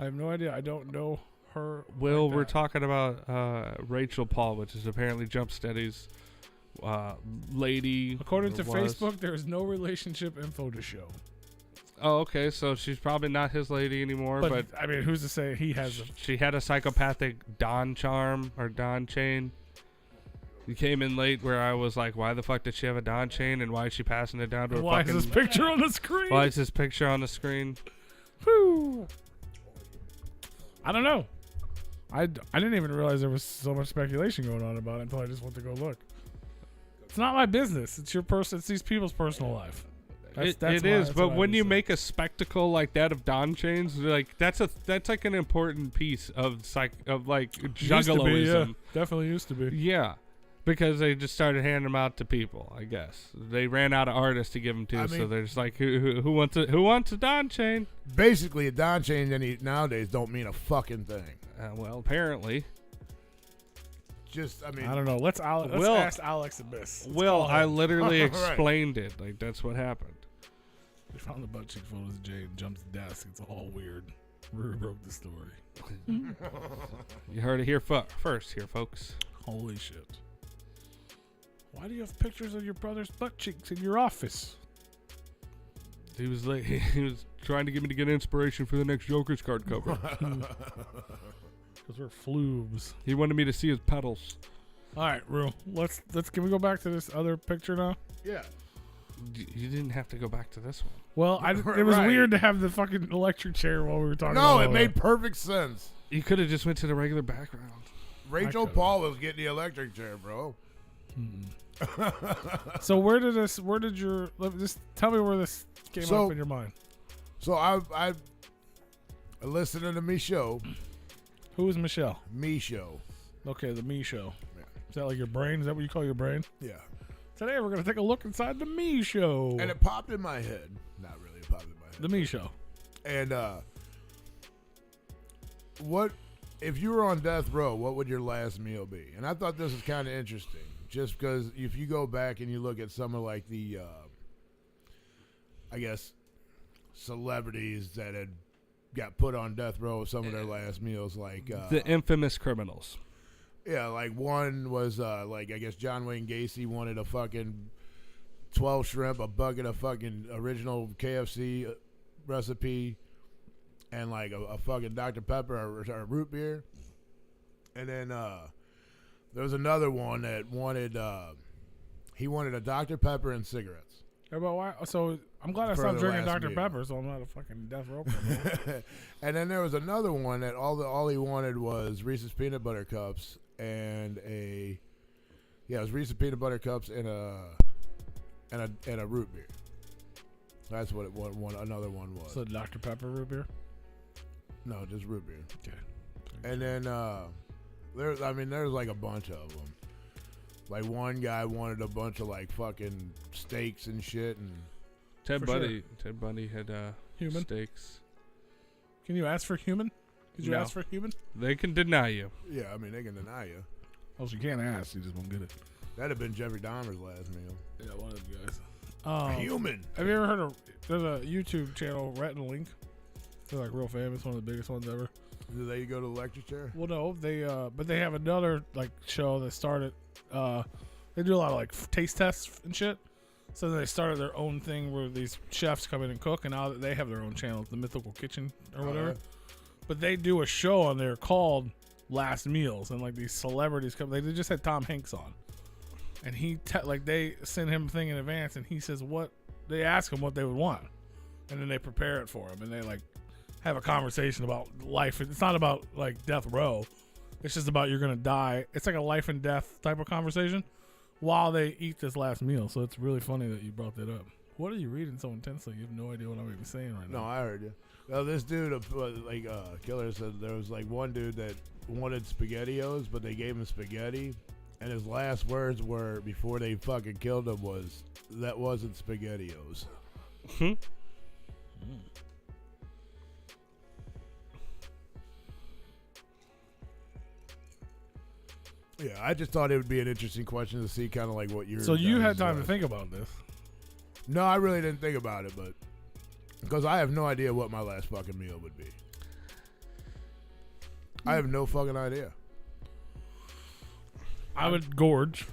I have no idea. I don't know her. Will, like we're that. talking about Rachel Paul, which is apparently Jump Steady's lady. According to was. Facebook, there is no relationship info to show. Oh, okay, so she's probably not his lady anymore, but I mean, who's to say he has? she had a psychopathic Don charm or Don chain. You came in late where I was like, why the fuck did she have a Don chain and why is she passing it down to her Why fucking... is this picture on the screen? Why is this picture on the screen? Whew. I don't know. I didn't even realize there was so much speculation going on about it until I just went to go look. It's not my business. It's your person. It's these people's personal life. It why- is, but what I when would you say. make a spectacle like that of Don chains, like that's like an important piece of Used to be, juggaloism. yeah. Definitely used to be. Yeah, because they just started handing them out to people. I guess they ran out of artists to give them to, I so mean- they're just like, who wants a Don chain? Basically, a Don chain nowadays don't mean a fucking thing. Well, apparently, Just, I mean, I don't know. Let's Will- ask Alex Abyss. Let's Will, call I him. literally Right. explained it. Like that's what happened. We found the butt cheek photos of Jay and jumps the desk. It's all weird. Rue broke the story. You heard it here first, here, folks. Holy shit. Why do you have pictures of your brother's butt cheeks in your office? He was like, he was trying to get me to get inspiration for the next Joker's card cover. Because we're floobs. He wanted me to see his pedals. All right, Rue. Let's can we go back to this other picture now? yeah. You didn't have to go back to this one. Well, it was Right. weird to have the fucking electric chair while we were talking. No, about it all made that. perfect sense. You could have just went to the regular background. Rachel could've. Paul was getting the electric chair, bro. So where did your just tell me where this came So- up in your mind? So I listened to the Me Show. Who is Michelle? Me Show. Okay, the Me Show. Yeah. Is that like your brain? Is that what you call your brain? Yeah. Today we're gonna take a look inside the Me Show. And it popped in my head. Not really, it popped in my head. The Me Show. And what if you were on death row? What would your last meal be? And I thought this was kind of interesting, just because if you go back and you look at some of like the, I guess, celebrities that had got put on death row, some of their last meals, like The infamous criminals. yeah, like one was like I guess John Wayne Gacy wanted a fucking 12 shrimp, a bucket of fucking original KFC recipe, and like a fucking Dr. Pepper or a root beer. And then there was another one that wanted he wanted a Dr. Pepper and cigarettes. About why? So I'm glad I For stopped the drinking last Dr. meal. Pepper, so I'm not a fucking death row criminal. And then there was another one that all he wanted was Reese's peanut butter cups and it was Reese's peanut butter cups and a root beer. That's what another one was. So Dr. Pepper root beer. No, just root beer. Okay. And then there's like a bunch of them. Like one guy wanted a bunch of like fucking steaks and shit, and Ted For Bundy had Human? steaks. Can you ask for human? Did you No. ask for human? They can deny you. Yeah, I mean they can deny you. Oh, you can't ask. You just won't get it. That'd have been Jeffrey Dahmer's last meal. Yeah, one of them guys. Human. Have you ever heard of? There's a YouTube channel, Rhett and Link. They're like real famous, one of the biggest ones ever. Do they go to the lecture chair? Well, no, but they have another like show that started. They do a lot of like taste tests and shit. So they started their own thing where these chefs come in and cook, and now that they have their own channel, the Mythical Kitchen or whatever. Right. But they do a show on there called Last Meals, and like these celebrities come. They just had Tom Hanks on, and they send him a thing in advance, and he says what they ask him what they would want, and then they prepare it for him, and they like have a conversation about life. It's not about like death row. It's just about you're gonna die. It's like a life and death type of conversation while they eat this last meal. So it's really funny that you brought that up. What are you reading so intensely? You have no idea what I'm even saying right now. No, I heard you. Well, this dude, Killer said there was like one dude that wanted SpaghettiOs, but they gave him spaghetti, and his last words were before they fucking killed him was, "That wasn't SpaghettiOs." Yeah, I just thought it would be an interesting question to see kind of like what your. So you had time to was. think about this. No, I really didn't think about it, but because I have no idea what my last fucking meal would be. I have no fucking idea. I would gorge.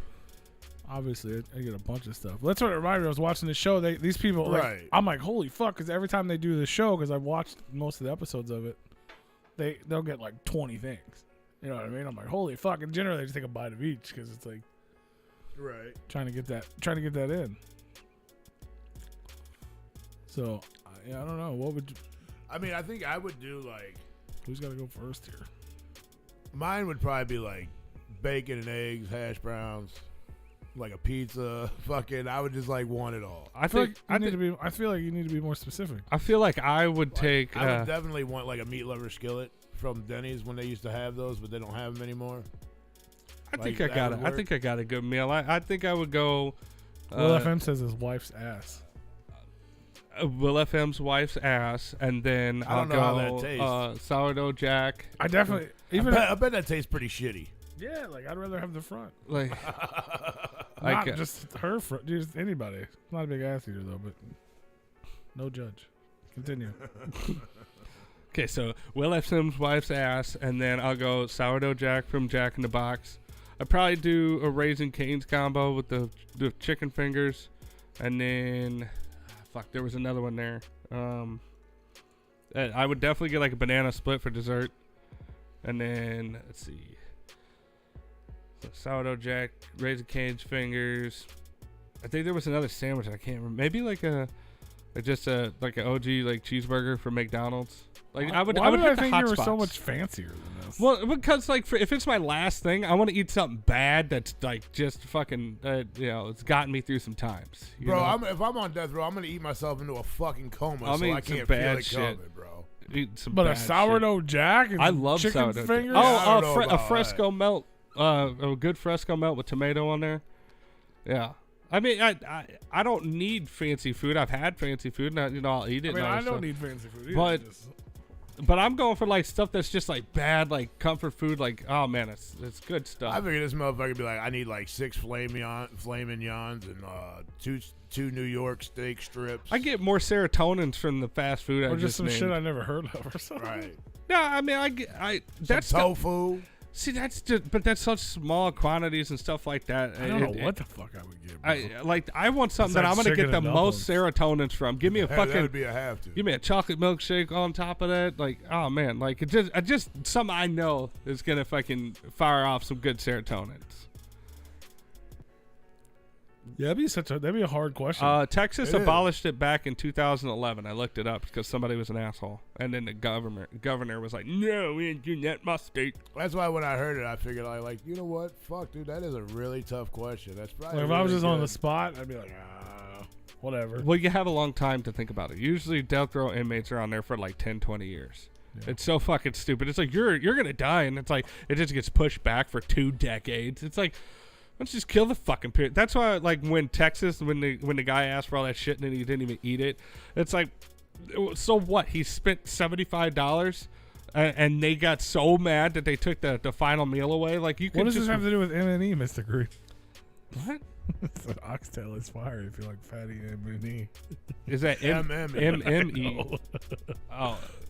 Obviously, I get a bunch of stuff. That's what it reminded me. I was watching the show. These people, like, Right. I'm like, holy fuck! Because every time they do the show, because I've watched most of the episodes of it, they'll get like 20 things. You know what I mean? I'm like, holy fuck! And generally, they just take a bite of each because it's like, Right. trying to get that in. So, I don't know. What would you, I mean, I think I would do like, who's got to go first here? mine would probably be like bacon and eggs, hash browns, like a pizza. Fucking, I would just like want it all. I feel like you need to be more specific. I feel like I would take. I would definitely want like a meat lover skillet from Denny's when they used to have those, but they don't have them anymore. I think Like, I got that it. would I think I got a good meal. I think I would go. Will FM says his wife's ass. Will FM's wife's ass, and then I I'll don't know how that go tastes. sourdough jack. I definitely I bet that tastes pretty shitty. yeah, like I'd rather have the front. Like, Not like just her front, just anybody. Not a big ass eater though, but no judge. Continue. okay, so Will FM's wife's ass, and then I'll go sourdough jack from Jack in the Box. I'd probably do a Raising Cane's combo with the chicken fingers, and then there was another one there. I would definitely get like a banana split for dessert, and then let's see, so sourdough jack, Raising Cane's fingers. I think there was another sandwich I can't remember. Maybe like an OG like cheeseburger from McDonald's. Like Why I would did hit the think hot you were so spots. much fancier than this? Well, because like if it's my last thing, I want to eat something bad that's like just fucking it's gotten me through some times. you Bro, know? if I'm on death row, I'm gonna eat myself into a fucking coma, I'm so eating I some can't bad feel it shit. coming, bro. Eating some But bad a sourdough jack and shit. I love chicken sourdough. fingers? I don't know A about fresco melt, a good fresco melt with tomato on there. Yeah. I mean, I don't need fancy food. I've had fancy food, and I'll eat it. I mean, and all I that don't stuff. need fancy food either. But- just- But I'm going for like stuff that's just like bad, like comfort food. Like, oh man, it's good stuff. I figured this motherfucker be like, I need like 6 flame mignons and two New York steak strips. I get more serotonin from the fast food. or I just some named. shit I never heard of or something. right. No, I mean, that's Some tofu. see, but that's such small quantities and stuff like that. I don't know what the fuck I would get, bro. I want something that I'm Besides gonna get chicken the and most dumplings. serotonin from. Give me a That fucking, would be a have to. give me a chocolate milkshake on top of that. Like, oh man, like it just something I know is gonna fucking fire off some good serotonin. Yeah, that'd be a hard question. Texas It is. abolished it back in 2011. I looked it up because somebody was an asshole, and then the governor was like, "No, we ain't doing that in my state." That's why when I heard it, I figured you know what? Fuck, dude, that is a really tough question. That's probably like if I was really just on the good. spot, I'd be like, whatever. Well, you have a long time to think about it. Usually, death row inmates are on there for like 10, 20 years. Yeah. It's so fucking stupid. It's like you're gonna die, and it's like it just gets pushed back for 2 decades. It's like, Let's just kill the fucking period. That's why, like, when Texas, when the guy asked for all that shit and then he didn't even eat it, it's like, so what? He spent $75, and they got so mad that they took the final meal away. Like, you could What does just this have to do with M&E, Mr. Green? what? So oxtail is fire if you like fatty M&E. Is that M-M-E. M-M-E?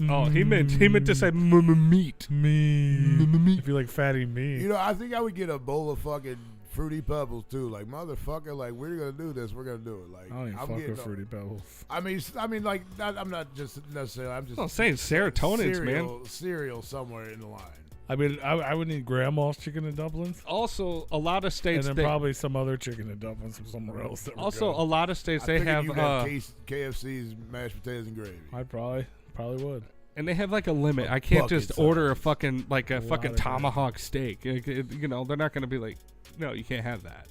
Oh, he meant to say meat. Me. If you like fatty meat. You know, I think I would get a bowl of fucking Fruity Pebbles too. Like, motherfucker, like, we're gonna do this. We're gonna do it. Like, I don't even I'm fuck getting with Fruity Pebbles. I mean, like, I'm not just necessarily. I'm just. I'm saying serotonins, man. Cereal somewhere in the line. I mean, I would need grandma's chicken and dumplings. Also, a lot of And states then they, probably some other chicken and dumplings from somewhere else. That also would go. a lot of states I they figured have you'd KFC's mashed potatoes and gravy. I probably would. and they have like a limit. I can't just bucket order size. a fucking like a lot fucking of tomahawk steak. You know, they're not gonna be like, no, you can't have that.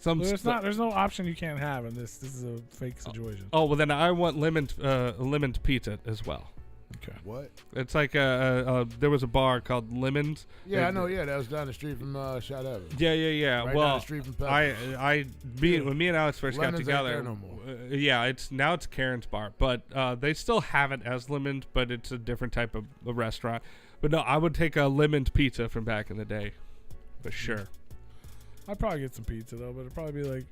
There's no option you can't have in this. This is a fake situation. Oh well, then I want lemon pizza as well. Okay. What? It's like there was a bar called Lemons. Yeah, I know. Yeah, that was down the street from Shot Evans. Yeah. Right down Well, the street from Pebbles. when me and Alex first Lemons got ain't there together, no more. yeah, it's Karen's bar, but they still have it as Lemons, but it's a different type of a restaurant. But no, I would take a Lemons pizza from back in the day, for sure. I'd probably get some pizza though, but it'd probably be like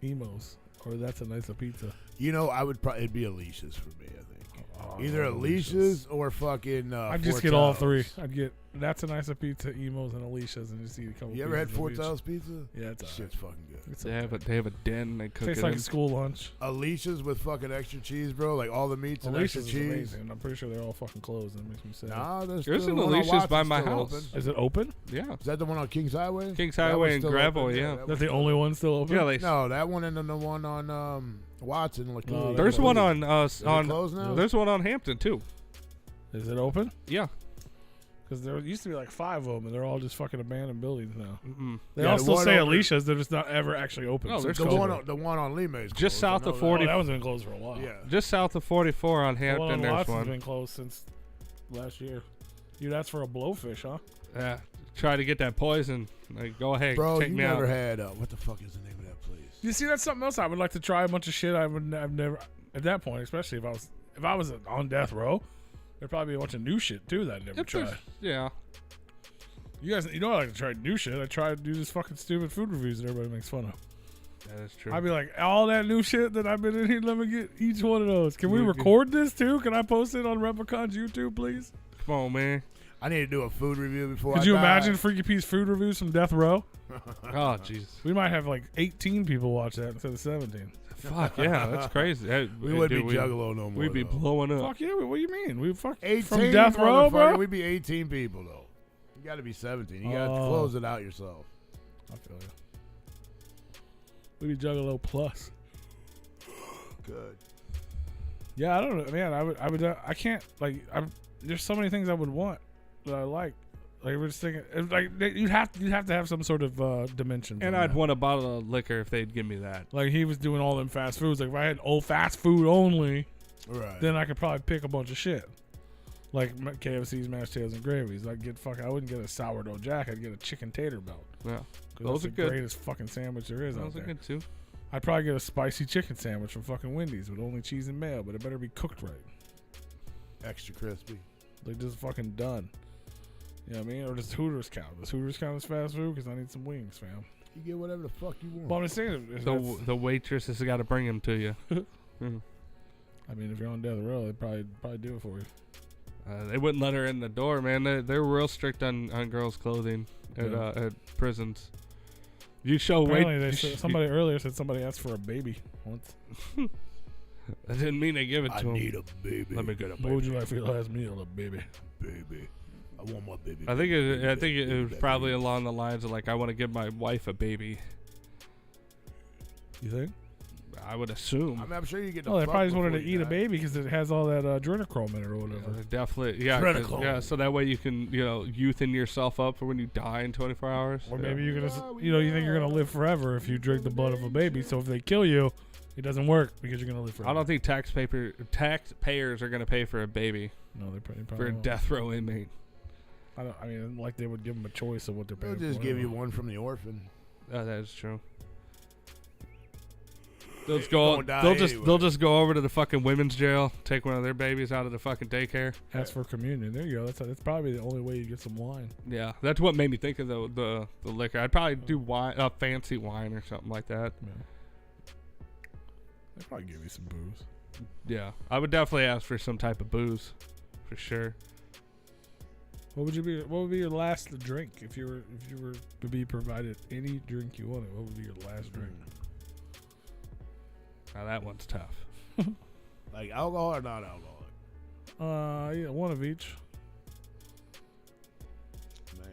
Emo's or That's a Nice Pizza. You know, I would probably it'd be Alicia's for me. I think Oh, either Alicia's or fucking. I'd just get all three. I'd get That's a Nice Pizza, Emo's, and Alicia's, and just eat a couple. You ever had pieces of each. Fortel's pizza? Yeah, it's Shit's fucking good. It's They okay. have a den. They cook Tastes it like in. a school lunch. Alicia's with fucking extra cheese, bro. Like all the meats and extra Alicia's is cheese. amazing. I'm pretty sure they're all fucking closed. That makes me sad. Nah, there's There's still an the one on Alicia's Watts by is my still house. open. Is it open? Yeah, Is that the one on Kings Highway? Kings That Highway one's and still Gravel. open? Yeah. That's the only one still open? Yeah, they. No, that one and then the one on Watts and Lakewood. No, There's one on Is it on. closed now? There's one on Hampton too. Is it open? Yeah. Because there used to be like 5 of them, and they're all just fucking abandoned buildings now. Mm-mm. They Yeah, all the still one say over- Alicia's. They're just not ever actually open. No, since there's the COVID. one on Lima is Just closed. I south know of that. 40 Oh, that one's been closed for a while. Yeah. Just south of 44 on The one Hampton, on there's Watts has one. been closed since last year. Dude, that's for a blowfish, huh? Yeah. Try to get that poison. Like, go ahead, Bro, take you me never out. had what the fuck is the name of that place? You see, that's something else I would like to try. A bunch of shit I've never at that point, especially if I was on death row, there'd probably be a bunch of new shit too that I'd never If try. there's- Yeah. You guys, I like to try new shit. I try to do this fucking stupid food reviews that everybody makes fun of. That is true. I'd be like, all that new shit that I've been in here, let me get each one of those. Can we You can- record this too? Can I post it on Replicon's YouTube, please? Come on, man. I need to do a food review before Could I you die. imagine Freaky P's food reviews from Death Row? Oh, Jesus. We might have like 18 people watch that instead of 17. Fuck, yeah. That's crazy. Hey, We hey, wouldn't dude, be Juggalo no more. We'd be though. blowing up. Fuck yeah, what do you mean? We fuck 18 from Death Row, motherfucker. bro? We'd be 18 people though. You got to be 17. You got to Oh. close it out yourself. I feel you. We be Juggalo plus. Good. Yeah, I don't know, man. I can't like. There's so many things I would want that I like. Like we're just thinking, like you'd have to have some sort of dimension. And on I'd that. want a bottle of liquor if they'd give me that. Like he was doing all them fast foods. Like if I had old fast food only, Right. then I could probably pick a bunch of shit. Like KFC's mashed potatoes and gravies. I wouldn't get a sourdough jack. I'd get a chicken tater belt. Yeah. 'Cause Those that's are the good. greatest fucking sandwich there is out Those are there. good too. I'd probably get a spicy chicken sandwich from fucking Wendy's with only cheese and mayo, but it better be cooked right. Extra crispy. Like just fucking done. You know what I mean? Or does Hooters count? Does Hooters count as fast food? Because I need some wings, fam. You get whatever the fuck you want. Well, I'm just saying. If So that's- the waitress has got to bring them to you. Mhm. I mean, if you're on death row, they'd probably do it for you. They wouldn't let her in the door, man. They're real strict on girls' clothing at Yeah. at prisons. You show Apparently, weight. somebody earlier said somebody asked for a baby once. That didn't mean they give it I to him. need a baby. Let me get a What baby. would you like for your last meal, a baby? baby. I want my baby. I think baby, it was baby, probably baby. along the lines of like, I want to give my wife a baby. You think? I would assume. I mean, I'm sure you get. Oh, they fuck probably just wanted to before you eat a die. baby because it has all that adrenochrome in it or whatever. Definitely, yeah, Critical. yeah. So that way you can, youthen yourself up for when you die in 24 hours. Or Yeah. maybe you're gonna, you think you're gonna live forever if you drink the blood of a baby. So if they kill you, it doesn't work because you're gonna live forever. I don't think taxpayers are gonna pay for a baby No, they probably for a won't. death row inmate. I mean, like they would give them a choice of what they're They'll paying. just for. give you one from the orphan. That is true. They'll just Anyway. they'll just go over to the fucking women's jail, take one of their babies out of the fucking daycare. Ask for communion. There you go. That's probably the only way you get some wine. Yeah, that's what made me think of the liquor. I'd probably do wine, fancy wine or something like that. Yeah. They probably give you some booze. Yeah, I would definitely ask for some type of booze, for sure. What would be your last drink if you were to be provided any drink you wanted? What would be your last drink? Now that one's tough. Like alcohol or not alcoholic? Yeah, one of each. Man.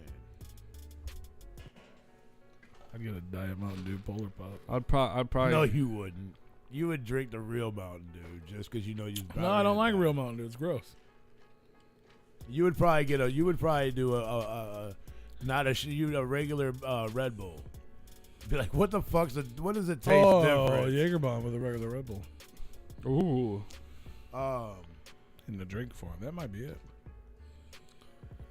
I'd get a Diet Mountain Dew Polar Pop. I'd probably. No, you wouldn't. You would drink the real Mountain Dew just because you know you're. No, I don't like real Mountain Dew. It's gross. You would probably get you would probably do a regular Red Bull. Be like, what the what does it taste different? Jägerbomb with a regular Red Bull Ooh. in the drink form. That might be it.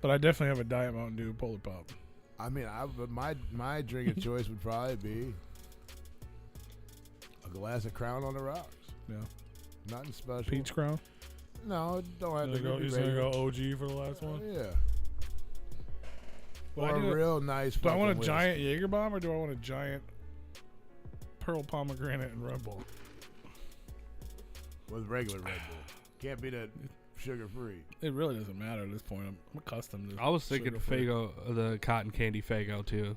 But I definitely have a Diet Mountain Dew Polar Pop. I mean, but my drink of choice would probably be a glass of Crown on the Rocks. Yeah. Nothing special. Peach Crown. No, it don't have to You're be gonna regular. go OG for the last one. Yeah. Well, or I do- a real nice. Do I want a fucking giant Jägerbomb or do I want a giant Pearl Pomegranate and Red Bull? with regular Red Bull. Can't be that sugar free. It really doesn't matter at this point. I'm accustomed to I was thinking sugar-free. Fago, the cotton candy Fago too.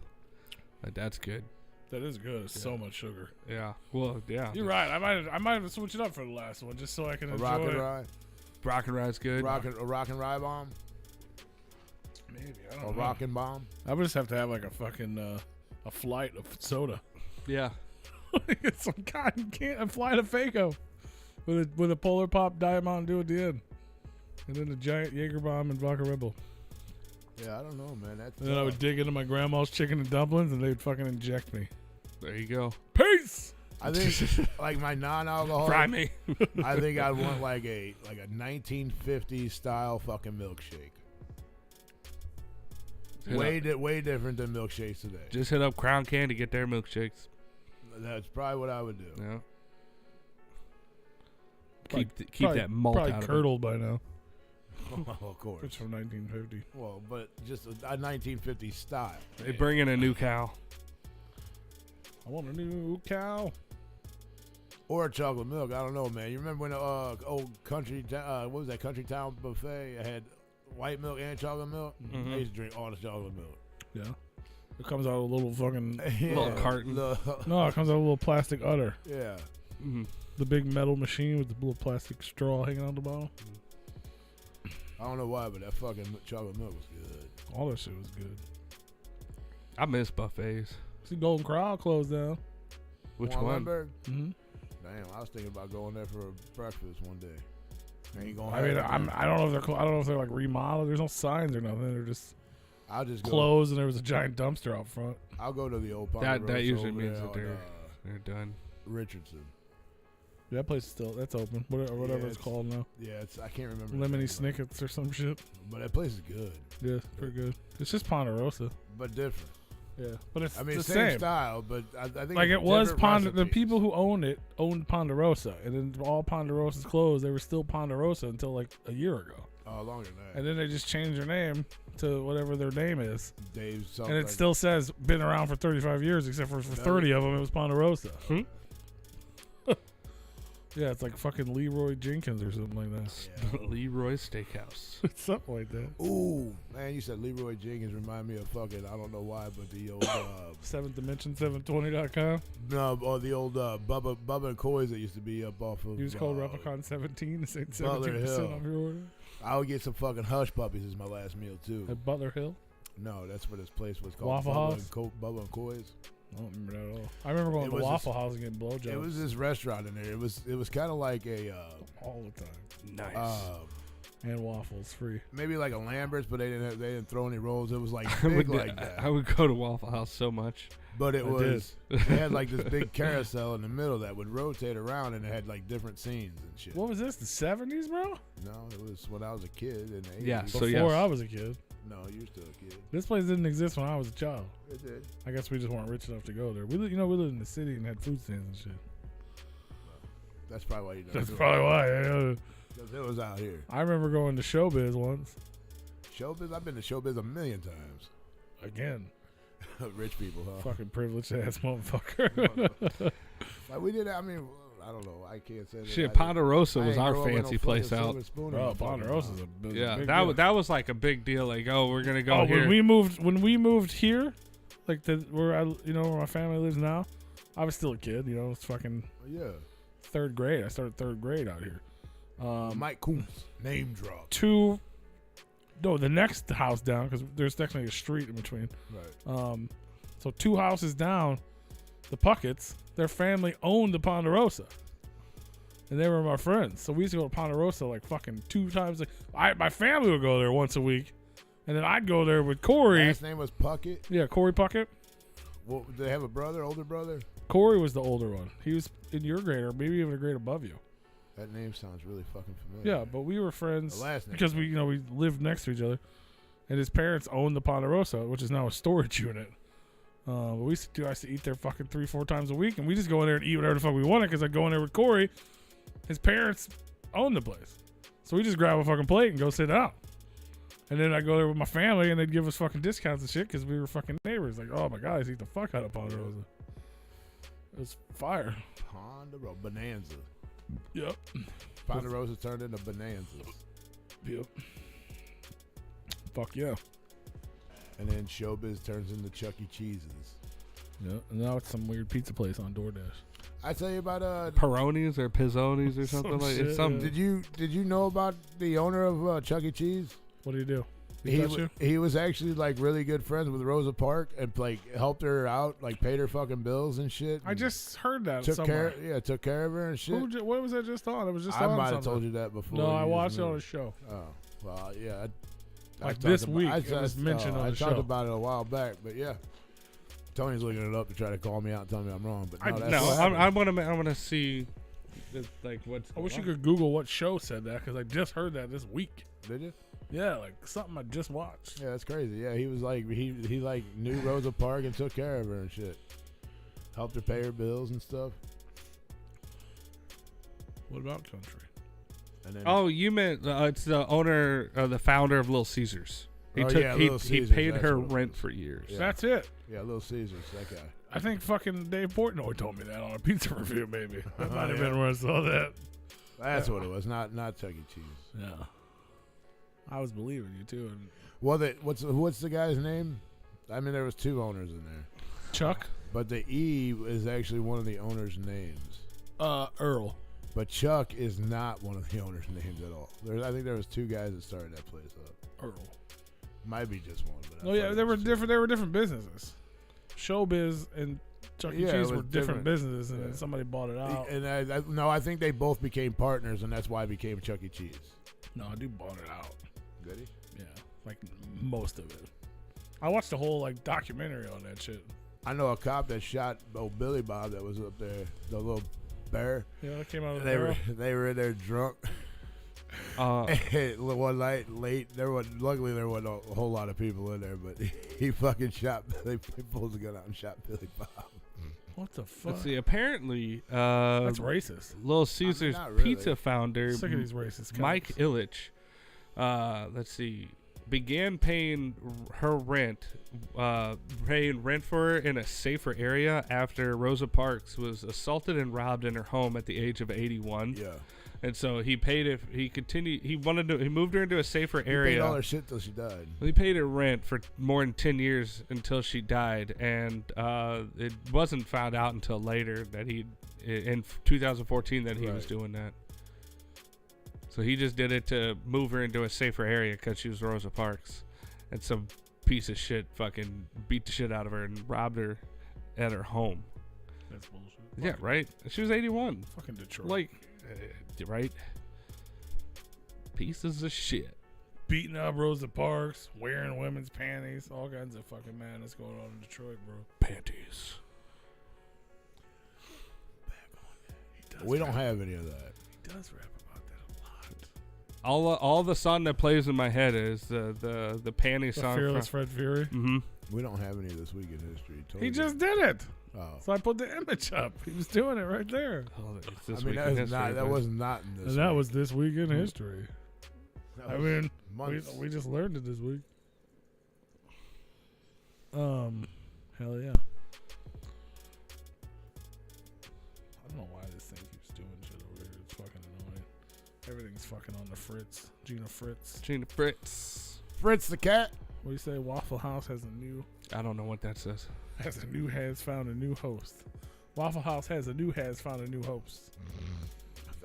That's good. That is good. It's so much sugar. Yeah. Well, yeah. You're right. I might have switched it up for the last one just so I can A enjoy rock and it. rye, Rock and Ride's good. a rock and rye bomb, Maybe I a don't know. rock and bomb. I would just have to have like a fucking a flight of soda. Yeah. Get some cotton candy, a flight of Fago with a Polar Pop Diet Mountain Dew at the end, and then a giant Jägerbomb and vodka Red Bull. Yeah, I don't know, man. That's And then I would dig into my grandma's chicken and dumplings, and they'd fucking inject me. There you go. Peace. I think like my non-alcoholic. Fry me. I think I'd want like a 1950s style fucking milkshake. Way different than milkshakes today. Just hit up Crown Candy, get their milkshakes. That's probably what I would do. Yeah. Probably- Keep that malt probably out of it. curdled by now. Well, of course. It's from 1950. Well, but just a 1950s style. They bring in a new cow. I want a new cow. Or chocolate milk. I don't know, man. You remember when the old country, what was that, Country Town buffet? I had white milk and chocolate milk. Mhm. I used to drink all the chocolate milk. Yeah. It comes out of a little fucking. Little carton. No, it comes out of a little plastic udder. Yeah. Mm-hmm. The big metal machine with the little plastic straw hanging on the bottom. I don't know why, but that fucking chocolate milk was good. All that shit was good. I miss buffets. See, Golden Corral closed down. Which Juan one? Lemberg? Mm-hmm. Damn, I was thinking about going there for breakfast one day. Ain't gonna I mean, happen. I don't know if they're I don't know if they're like remodeled. There's no signs or nothing. They're just I'll just go. closed, and there was a giant dumpster out front. I'll go to the old That Ponderosa usually over means there that on, they're done. Richardson. Yeah, that place is still that's open. Whatever Yeah, it's called now. Yeah, I can't remember. the Lemony name of it. Snickets or some shit. But that place is good, Yeah, pretty good. It's just Ponderosa. but different. Yeah, but it's I mean, the same same. style, but I think Like it's it was different The recipes. people who owned it owned Ponderosa, and then all Ponderosas closed. They were still Ponderosa until like a year ago, Oh, longer than that. and then they just changed their name to whatever their name is, Dave's something. and it still says been around for 35 years, except for 30 of them it was Ponderosa. Hmm? Yeah, it's like fucking Leroy Jenkins or something like that. Yeah. Leroy Steakhouse. Something like that. Ooh, man, you said Leroy Jenkins remind me of fucking, I don't know why, but the old, Seventh Dimension 720.com. no, or the old Bubba and Coys that used to be up off of. Use code Replicon 17 to save Butler 17% Hill. off your order. I would get some fucking hush puppies as my last meal too. At Butler Hill. No, that's what this place was called. Waffle Bubba House? and Bubba and Coys. I don't remember that at all. I remember going It to was Waffle House and getting blowjobs. It was this restaurant in there. It was kind of like a all the time. Nice. And waffles free. maybe like a Lambert's, but they didn't throw any rolls. It was like I big would, like that. I would go to Waffle House so much. But it I was it had like this big carousel in the middle that would rotate around, and it had like different scenes and shit. What was this? The 70s, bro? No, it was when I was a kid in the 80s. Yeah, so Before yes. I was a kid. No, you're still a kid. This place didn't exist when I was a child. It did. I guess we just weren't rich enough to go there. We lived in the city and had food stands and shit. That's probably why you That's probably why. Because it was out here. I remember going to Showbiz once. Showbiz? I've been to Showbiz a million times. Again. Rich people, huh? Fucking privileged ass motherfucker. Like we did. I mean, I don't know. I can't say that. Shit, Ponderosa was our I ain't grow up with fancy no place fucking out. silver spoon in Bro, my fucking Ponderosa's mouth. a big Yeah, deal. that was like a big deal. Like, oh, we're gonna go here. when we moved here, like where my family lives now, I was still a kid. It's fucking Yeah. third grade. I started third grade out here. Mike Coombs, name drop. The next house down, because there's technically a street in between. Right. So 2 houses down, the Pucketts, their family owned the Ponderosa. And they were my friends. So we used to go to Ponderosa like fucking 2 times. My family would go there once a week. And then I'd go there with Corey. Last name was Puckett. Yeah, Corey Puckett. Well, did they have a brother, older brother? Corey was the older one. He was in your grade or maybe even a grade above you. That name sounds really fucking familiar. Yeah, but we were friends The last name. because we lived next to each other. And his parents owned the Ponderosa, which is now a storage unit. But I used to eat there fucking 3-4 times a week, and we just go in there and eat whatever the fuck we wanted because I go in there with Corey. His parents owned the place, so we just grab a fucking plate and go sit down. And then I go there with my family, and they'd give us fucking discounts and shit because we were fucking neighbors. Like, oh my god, I eat the fuck out of Ponderosa. It was fire. Ponderosa Bonanza. Yep. Ponderosa turned into Bonanzas. Yep. Fuck yeah. And then Showbiz turns into Chuck E. Cheese's. Yeah. And now it's some weird pizza place on DoorDash. I tell you about Peronis or Pizzonis or something like shit, it's some. yeah. Did you know about the owner of Chuck E. Cheese? What do you do? He touch you? He was actually like really good friends with Rosa Parks and like helped her out, like paid her fucking bills and shit. I just heard that took somewhere. took care of her and shit. What was that just on? It was just I on might have something. told you that before. No, I You watched just it on knew. a show. Oh well, yeah. Like this week, it was mentioned on I the talked show. about it a while back, but yeah. Tony's looking it up to try to call me out and tell me I'm wrong, but no, that's No, what I happened. want to see, like what's. I wish you going could Google what show said that because I just heard that this week. Did you? Yeah, like something I just watched. Yeah, that's crazy. Yeah, he was like he like knew Rosa Parks and took care of her and shit. Helped her pay her bills and stuff. What about country? And then Oh, you meant it's the owner, the founder of Little Caesars. He Oh, took yeah, he Little he Caesars, paid that's her what it was. rent for years. Yeah. That's it. yeah, Little Caesars, that guy. I think fucking Dave Portnoy told me that on a pizza review. Maybe that might have yeah. been where I saw that. That's what it was. Not Chuck E. Cheese. Yeah, I was believing you too. And Well, what's the guy's name? I mean, there was 2 owners in there, Chuck, but the E is actually one of the owners' names. Earl. But Chuck is not one of the owners' names at all. I think there was 2 guys that started that place up. Earl. Might be just one. But I Oh yeah, thought it they were was 2. different. They were different businesses. Showbiz and Chuck E. Yeah, it Cheese was were different different. businesses, and Yeah. then somebody bought it out. And I think they both became partners, and that's why it became Chuck E. Cheese. No, dude bought it out. Did he? Yeah, like most of it. I watched the whole like documentary on that shit. I know a cop that shot old Billy Bob that was up there, the little bear. Yeah, that came out of the They barrel. were in there drunk. One night late, luckily there wasn't a whole lot of people in there, but he fucking shot. They pulled the gun out and shot Billy Bob. What the fuck? Let's see. Apparently, That's racist. Little Caesars not really. pizza founder Sick of these racist Mike cunts. Ilitch, let's see, began paying her rent, paying rent for her in a safer area after Rosa Parks was assaulted and robbed in her home at the age of 81. Yeah, And so he paid it. He continued. He moved her into a safer he area. paid all her shit till she died. He paid her rent for more than 10 years until she died, and it wasn't found out until later that in 2014 that he was Right. doing that. So he just did it to move her into a safer area because she was Rosa Parks, and some piece of shit fucking beat the shit out of her and robbed her at her home. That's bullshit. Yeah, right. She was 81. Fucking Detroit. Like, right? Pieces of shit. Beating up Rosa Parks, wearing women's panties, all kinds of fucking madness going on in Detroit, bro. Panties. He does We rap. don't have any of that. He does rap about that a lot. all the song that plays in my head is the panty The song. Fearless Fred Fury. Mm-hmm. We don't have any of this week in history. He just did it. Oh. So I put the image up. He was doing it right there. I mean, that was not in this. And that week. was this week in history. That I was mean, months. we just learned it this week. Hell yeah. I don't know why this thing keeps doing shit over here. It's fucking annoying. Everything's fucking on the Fritz. Gina Fritz. Gina Fritz. Fritz the cat. What do you say? Waffle House has I don't know what that says. found a new host. Waffle House has found a new host.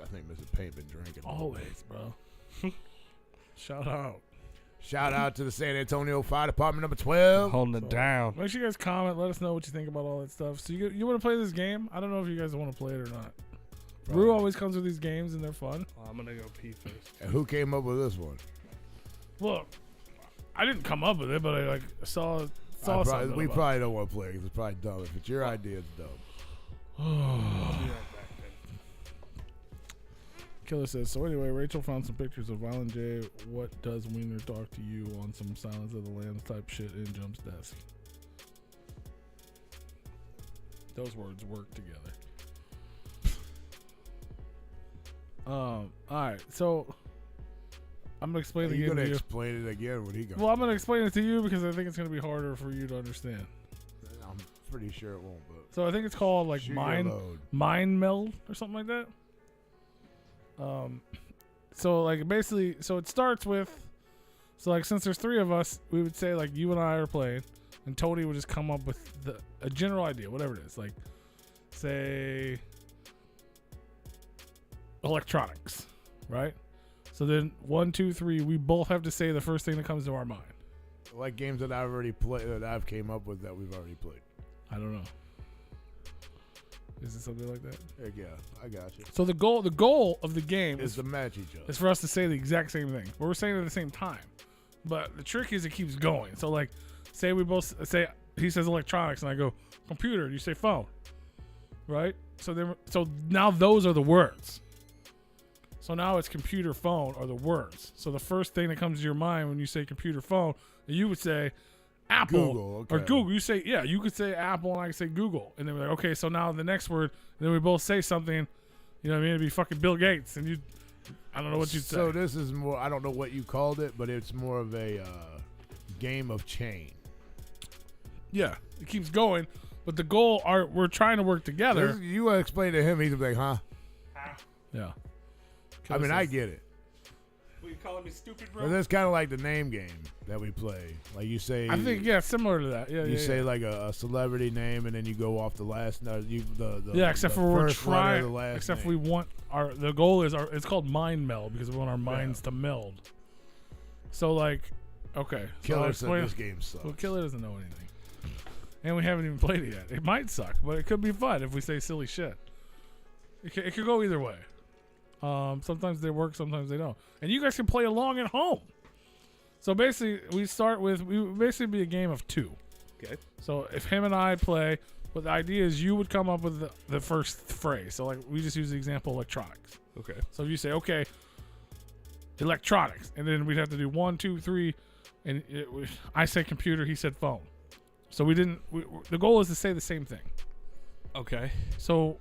I think Mrs. Payne been drinking. Always, bro. Shout out. Shout out to the San Antonio Fire Department number 12. Holding it down. Make sure you guys comment. Let us know what you think about all that stuff. So you want to play this game? I don't know if you guys want to play it or not. Rue always comes with these games and they're fun. I'm gonna go pee first. And who came up with this one? Look, I didn't come up with it, but I saw something. We about probably don't want to play because it's probably dumb. If it's your idea, it's dumb. I'll be right back then. Killer says, so anyway, Rachel found some pictures of Violent J. What does Wiener talk to you on some Silence of the Lambs type shit in Jump's desk? Those words work together. Alright, so I'm gonna explain the game You're to gonna you. explain it again when he goes. Well, I'm gonna explain it to you because I think it's gonna be harder for you to understand. I'm pretty sure it won't. But So I think it's called like shoot your mind load. meld or something like that. So like basically, so it starts with, so like since there's three of us, we would say like you and I are playing, and Tony would just come up with a general idea, whatever it is, like say electronics, right? So then 1, 2, 3, we both have to say the first thing that comes to our mind. Like games that I've already played, that I've came up with that we've already played. I don't know. Is it something like that? Heck yeah, I got you. So the goal of the game Is to match each other. is for us to say the exact same thing. But we're saying it at the same time. But the trick is it keeps going. So like, say we both say, he says electronics and I go computer, you say phone, right? So now those are the words. So now it's computer, phone are the words. So the first thing that comes to your mind when you say computer, phone, you would say Apple Google, okay. or Google. You say, yeah, you could say Apple and I could say Google. And then we're like, okay, so now the next word, and then we both say something, you know what I mean? It'd be fucking Bill Gates. And I don't know what you'd say. So this is more, I don't know what you called it, but it's more of a game of chain. Yeah, it keeps going. But the goal we're trying to work together. You want to explain to him, he's like, huh? Yeah. I mean, I get it. What, you calling me stupid, bro? But that's kind of like the name game that we play. Like you say, I think, yeah, similar to that. Yeah, you yeah, say yeah. like a celebrity name, and then you go off the last. No, Except the for we're first letter of trying. the last Except name. we want the goal is it's called mind meld because we want our minds to meld. So like, okay, Killer so said this game sucks. Well, Killer doesn't know anything, and we haven't even played it yet. It might suck, but it could be fun if we say silly shit. It could go either way. Sometimes they work, sometimes they don't, and you guys can play along at home. So basically, we would basically be a game of two. Okay. So if him and I play, but the idea is you would come up with the first phrase. So like we just use the example electronics. Okay. So if you say, okay, electronics, and then we'd have to do 1, 2, 3, and I said computer, he said phone. So the goal is to say the same thing. Okay. So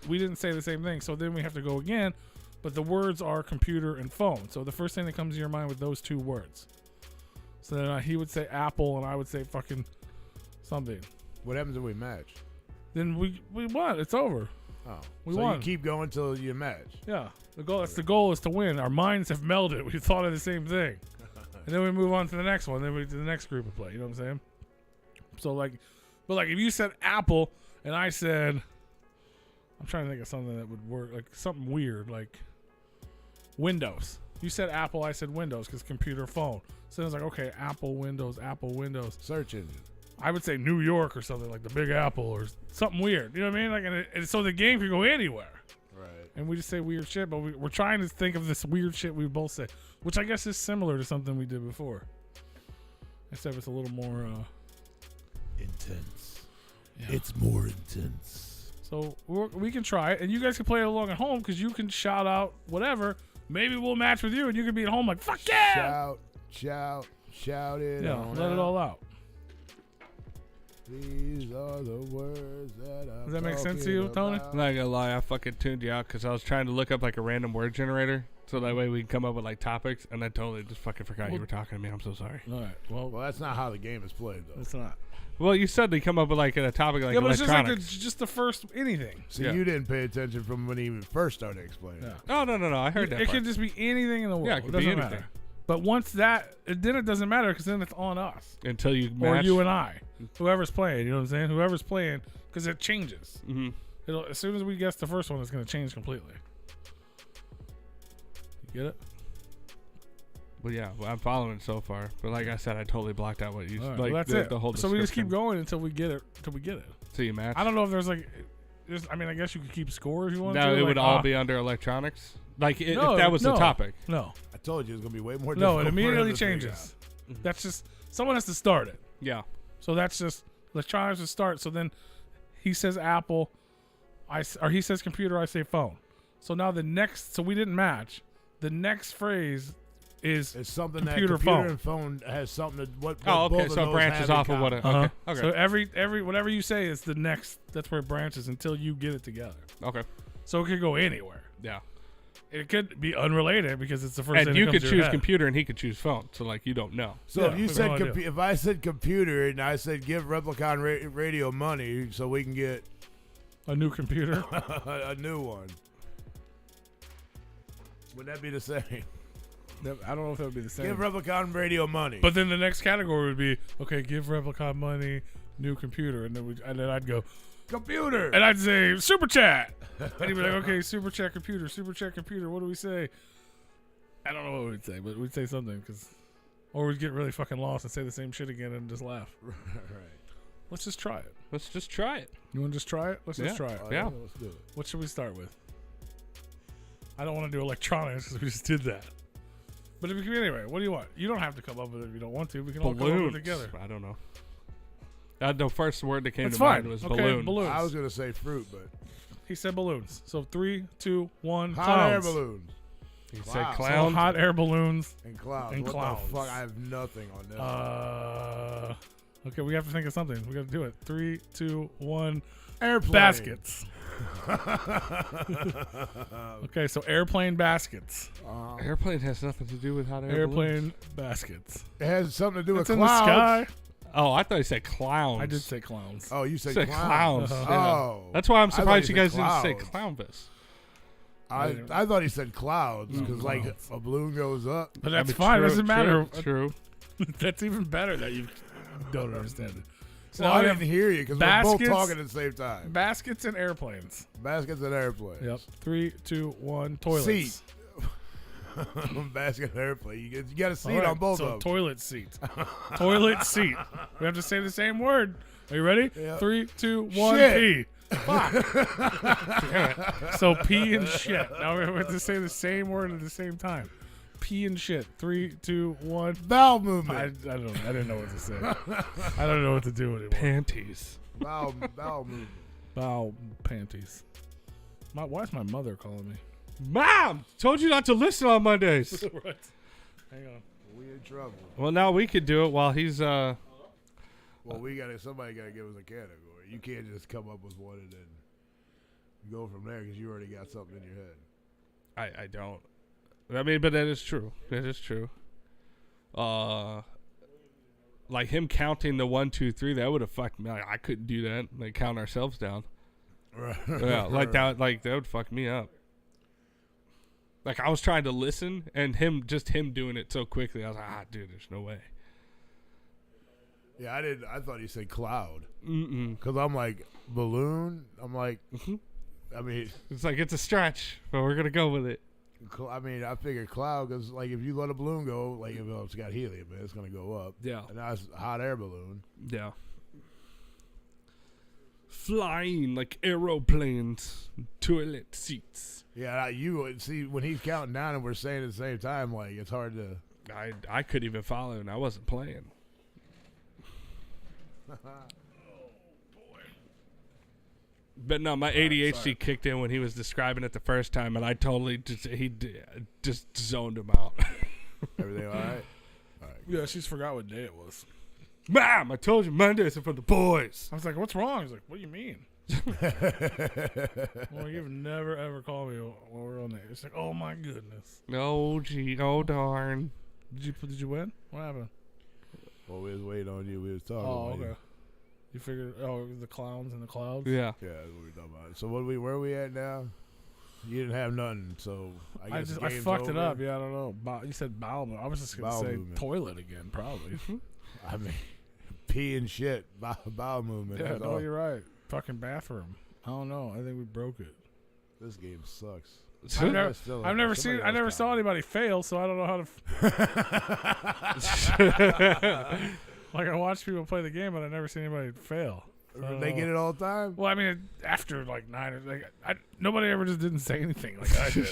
we didn't say the same thing. So then we have to go again, but the words are computer and phone. So the first thing that comes to your mind with those two words. So then he would say Apple and I would say fucking something. What happens if we match? Then we won. It's over. Oh, We so won. you keep going till you match. Yeah. The goal is to win. Our minds have melded. We thought of the same thing. And then we move on to the next one. Then we do the next group of play. You know what I'm saying? So like, but like if you said Apple and I said, I'm trying to think of something that would work, like something weird, like Windows. You said Apple, I said Windows because computer, phone. So it was like, okay, Apple, Windows, Apple, Windows. Search engine. I would say New York or something like the Big Apple or something weird. You know what I mean? Like, and so the game could go anywhere. Right. And we just say weird shit, but we're trying to think of this weird shit we both say, which I guess is similar to something we did before. Except it's a little more Intense. yeah. It's more intense. So we can try it, and you guys can play it along at home because you can shout out whatever. maybe we'll match with you, and you can be at home like, fuck yeah! Shout it Yeah, on let it out. all out. These are the words that I'm Does that make sense to talking you, Tony? about. I'm not gonna lie, I fucking tuned you out because I was trying to look up like a random word generator so that way we can come up with like topics, and I totally just fucking forgot you were talking to me. I'm so sorry. All right. Well, Well, that's not how the game is played, though. it's not. Well, you said they come up with like a topic like Yeah, but it's electronics. just the first anything. See, Yeah. you didn't pay attention from when he even first started explaining. Yeah. Oh no, I heard that. It part. could just be anything in the world. Yeah, it could doesn't be anything. matter. But once that, then it doesn't matter because then it's on us Until you or match. you and I, whoever's playing. You know what I'm saying? Whoever's playing, because it changes. Mm-hmm. It'll, as soon as we guess the first one, it's going to change completely. You get it? Well, yeah, I'm following it so far. But like I said, I totally blocked out what you All right, like. well, that's the, it. the whole So we just keep description. going until we get it. So you match. I don't know if there's like, I mean, I guess you could keep score if you want to. No, it like, would all be under electronics. Like if that was the topic. No, I told you it's gonna be way more. no, difficult it for him immediately to figure changes. That's just someone has to start it. Yeah. So that's just electronics to start. So then he says Apple, or he says computer, I say phone. So now the next, so we didn't match. The next phrase is It's something computer, that computer phone. and phone has something to what. Oh, both okay. of So it those branches have in off of what. common. Okay. So every whatever you say is the next. That's where it branches until you get it together. Okay. So it could go anywhere. Yeah. It could be unrelated because it's the first. And thing you that could comes to your choose head. computer, and he could choose phone. So like you don't know. So Yeah, if you we have said no idea. if I said computer and I said give Replicon radio money so we can get A new computer. a new one, would that be the same? I don't know if that would be the same. Give Replicon radio money. But then the next category would be okay. Give Replicon money, new computer, and then I'd go. computer. And I'd say super chat, and he'd be like, "Okay, super chat computer, super chat computer. What do we say?" I don't know what we'd say, but we'd say something or we'd get really fucking lost and say the same shit again and just laugh. Right. Let's just try it. Let's just try it. You want to just try it? Let's just try it. Yeah. Let's do it. What should we start with? I don't want to do electronics because we just did that. But if you, anyway, what do you want? You don't have to come up with it if you don't want to. We can all come up with Balloons. it together. I don't know. The first word that came It's to fine. mind was Okay, balloon. balloons. I was gonna say fruit, but He said balloons. So 3, 2, 1. hot air clowns. balloons He Wow. said So clown. hot air balloons. and clouds. And what clouds. the fuck? I have nothing on this. Okay, we have to think of something. We got to do it. 3, 2, 1. Airplane. Baskets. Okay, so airplane baskets. Airplane has nothing to do with hot air Airplane balloons. baskets. It has something to do It's with in clouds. the sky. Oh, I thought you said clowns. I did say clowns. Oh, you said said clowns. clowns. Oh, That's why I'm I thought surprised you you guys said didn't say clouds. clownvis. I thought he said clouds because like Clouds. a balloon goes up. But that's I mean, fine. true, Doesn't matter. True. That's even better that you don't understand it. So Well, now I we didn't have hear you because we're both baskets. talking at the same time. baskets and airplanes. Baskets and airplanes. Yep. 3, 2, 1. Toilets. Seat. Basket and airplane. You got a seat All right, on both so of them. toilet seat. Toilet seat. We have to say the same word. Are you ready? Yeah. 3, 2, 1. Shit. Pee. So pee and shit. Now we have to say the same word at the same time. Pee and shit. 3, 2, 1. Bowel I movement. don't. I didn't know what to say. I don't know what to do anymore. Panties. Bowel movement. Bowel panties. Why is my mother calling me? Mom, told you not to listen on Mondays. Right. Hang on. We in trouble. Well, now we could do it while he's Well, somebody gotta give us a category. You can't just come up with one and then go from there because you already got something in your head. I don't. I mean, but that is true. That is true. Like him counting the 1, 2, 3, that would have fucked me. Like, I couldn't do that. Like count ourselves down. Right. Yeah, like that. Like that would fuck me up. Like I was trying to listen, and him doing it so quickly. I was like, dude, there's no way. Yeah, I didn't. I thought he said cloud Mm-mm. because I'm like balloon. I'm like, I mean, It's like it's a stretch, but we're gonna go with it. I figured cloud because like if you let a balloon go, like if it's got helium, it's gonna go up. Yeah. And that's a hot air balloon. Yeah. Flying like aeroplanes, toilet seats. Yeah, you would see when he's counting down and we're saying at the same time, like it's hard to. I couldn't even follow, and I wasn't playing. But no, my ADHD kicked in when he was describing it the first time, and I totally just zoned him out. Everything all right? Yeah, she's forgot what day it was. Mom, I told you Mondays are for the boys. I was like, what's wrong? He's like, what do you mean? Well, you've never, ever called me while we're on there. It's like, oh, my goodness. Oh, gee. Oh, darn. Did you win? What happened? Well, we was waiting on you. We was talking. Oh, about okay. You figured, it was the clowns in the clouds? Yeah. Yeah, that's what we were talking about. So where are we at now? You didn't have nothing, so I guess I fucked it up. Yeah, I don't know. You said bowel movement. I was just going to Bowel say movement. toilet again, probably. I mean, pee and shit, bowel movement. Yeah, that's no, all. you're right. Fucking bathroom. I don't know. I think we broke it. This game sucks. I've never saw anybody fail, so I don't know how to. Like, I watch people play the game, but I never seen anybody fail. So They get it all the time. Well, I mean, after like 9, nobody ever just didn't say anything like I did.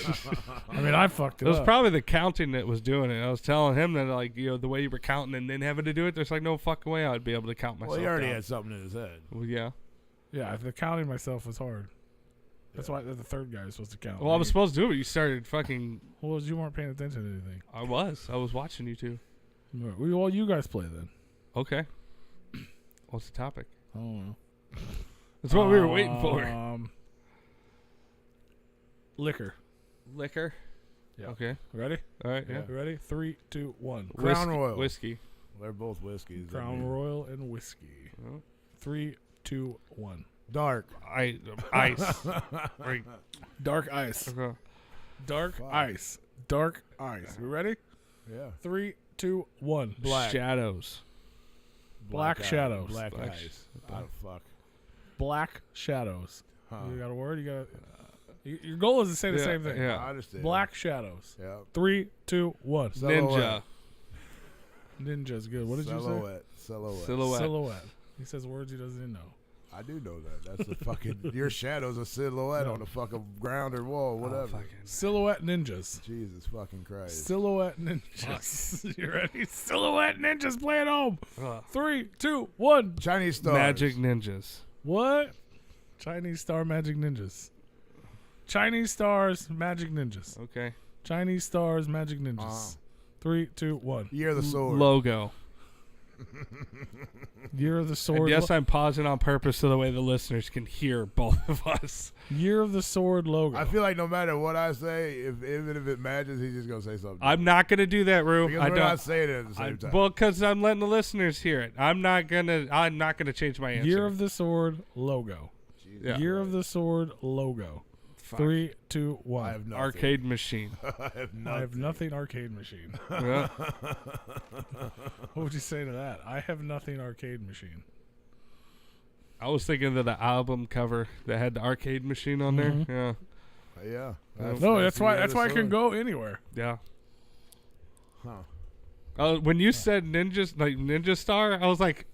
I mean, I fucked it It was up. probably the counting that was doing it. I was telling him that, like, the way you were counting and then having to do it, there's like no fucking way I would be able to count myself. Well, he already down. had something in his head. Well, yeah. Yeah, the counting myself was hard. That's why the third guy was supposed to count. Well, I was supposed to do it. You started fucking. Well, you weren't paying attention to anything. I was watching you two. Well, you guys play then. Okay. What's the topic? I don't know. That's what we were waiting for. Liquor. Liquor. Yeah. Okay. Ready? All right. Yeah. You ready? 3, 2, 1. Crown Royal. Whiskey. They're both whiskeys. Crown Royal and whiskey. Oh. 3, 2, 1. Dark. Ice. Right. Dark ice. Okay. Dark Fuck. ice. Dark ice. You ready? Yeah. 3, 2, 1. Black. Shadows. Black Ice. shadows. Black Black ice. black. Oh, fuck. Black shadows. Huh. You got a word? You got. Your goal is to say the same thing. Yeah. I understand. Black shadows. Yeah. 3, 2, 1. Ninja. Silhouette. Ninja's good. What did you Silhouette. say? Silhouette. Silhouette. He says words he doesn't even know. I do know that. That's the fucking. Your shadow's a silhouette on the fucking ground or wall, whatever. fucking- Silhouette ninjas. Jesus fucking Christ. Silhouette ninjas. You ready? Silhouette ninjas play at home. Ugh. 3, 2, 1. Chinese stars. Magic ninjas. What? Chinese Star Magic Ninjas. Chinese Stars Magic Ninjas. Okay. Chinese Stars Magic Ninjas. 3, 2, 1. Year of the sword. Logo. Year of the Sword. And yes, I'm pausing on purpose so the way the listeners can hear both of us. Year of the Sword logo. I feel like no matter what I say, even if it matches, he's just gonna say something. I'm not gonna do that, Rue. because I we're don't. not saying it at the same time. Well, because I'm letting the listeners hear it. I'm not gonna change my answer. Year of the Sword logo. Jesus Yeah. Year of the Sword logo. Fuck. 3, 2, 1. I have nothing. Arcade machine. I have I have nothing. nothing arcade machine. Yeah. What would you say to that? I have nothing arcade machine. I was thinking of the album cover that had the arcade machine on Mhm. there. Yeah. No, that's the why. Year of That's the why I can sword. go anywhere. Yeah. Huh. When you said ninjas, like Ninja Star, I was like,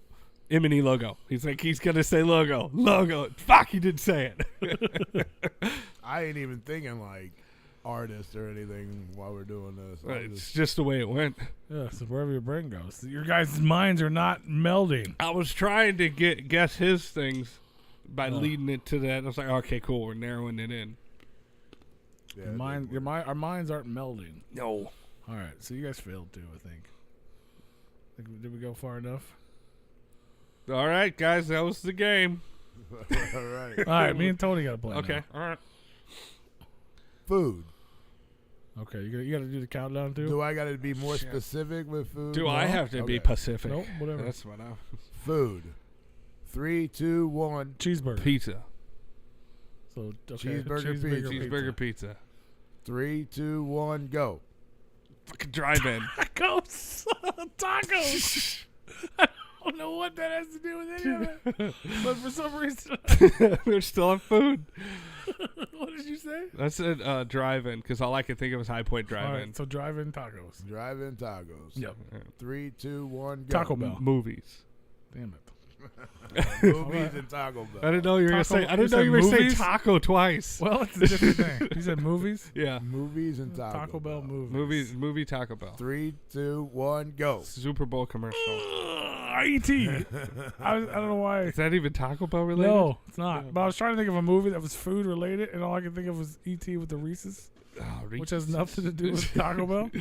M&E logo. He's like, he's gonna say logo. Fuck, he didn't say it. I ain't even thinking like artist or anything while we're doing this. I'm It's just- just the way it went. Yeah, so wherever your brain goes, your guys' minds are not melding. I was trying to guess his things by leading it to that. I was like, okay, cool. We're narrowing it in. yeah, Our minds aren't melding. No. All right, so you guys failed too, I think. Did we go far enough? All right, guys, that was the game. All right. All right, me and Tony got to play. Okay. All right. Food. now. Okay, you got to do the countdown too. Do I got to be more specific with food? Do I have to be Okay. Pacific? Nope, whatever. That's what I'm. Food. 3, 2, 1. Cheeseburger. Pizza. So Cheeseburger pizza. Cheeseburger pizza. 3, 2, 1, go. Fucking drive-in. Tacos. Tacos. I don't know what that has to do with any of it, but for some reason, We're still on food. what did you say? That's a drive-in because all I could think of was High Point All Drive-In. right, so drive-in tacos. Drive-in tacos. Yep. 3, 2, 1, go. Taco Bell. Movies. Damn it. Movies and Taco Bell. I didn't know you were gonna Taco- say. I you didn't know said you were gonna say movies? taco twice. Well, it's a different thing. You said movies. Yeah. Movies and Taco Bell movies. Movie Taco Bell. 3, 2, 1, go. Super Bowl commercial. I E.T. I don't know why. Is that even Taco Bell related? No, it's not. But I was trying to think of a movie that was food related, and all I could think of was E.T. with the Reese's, which has nothing to do with Taco Bell.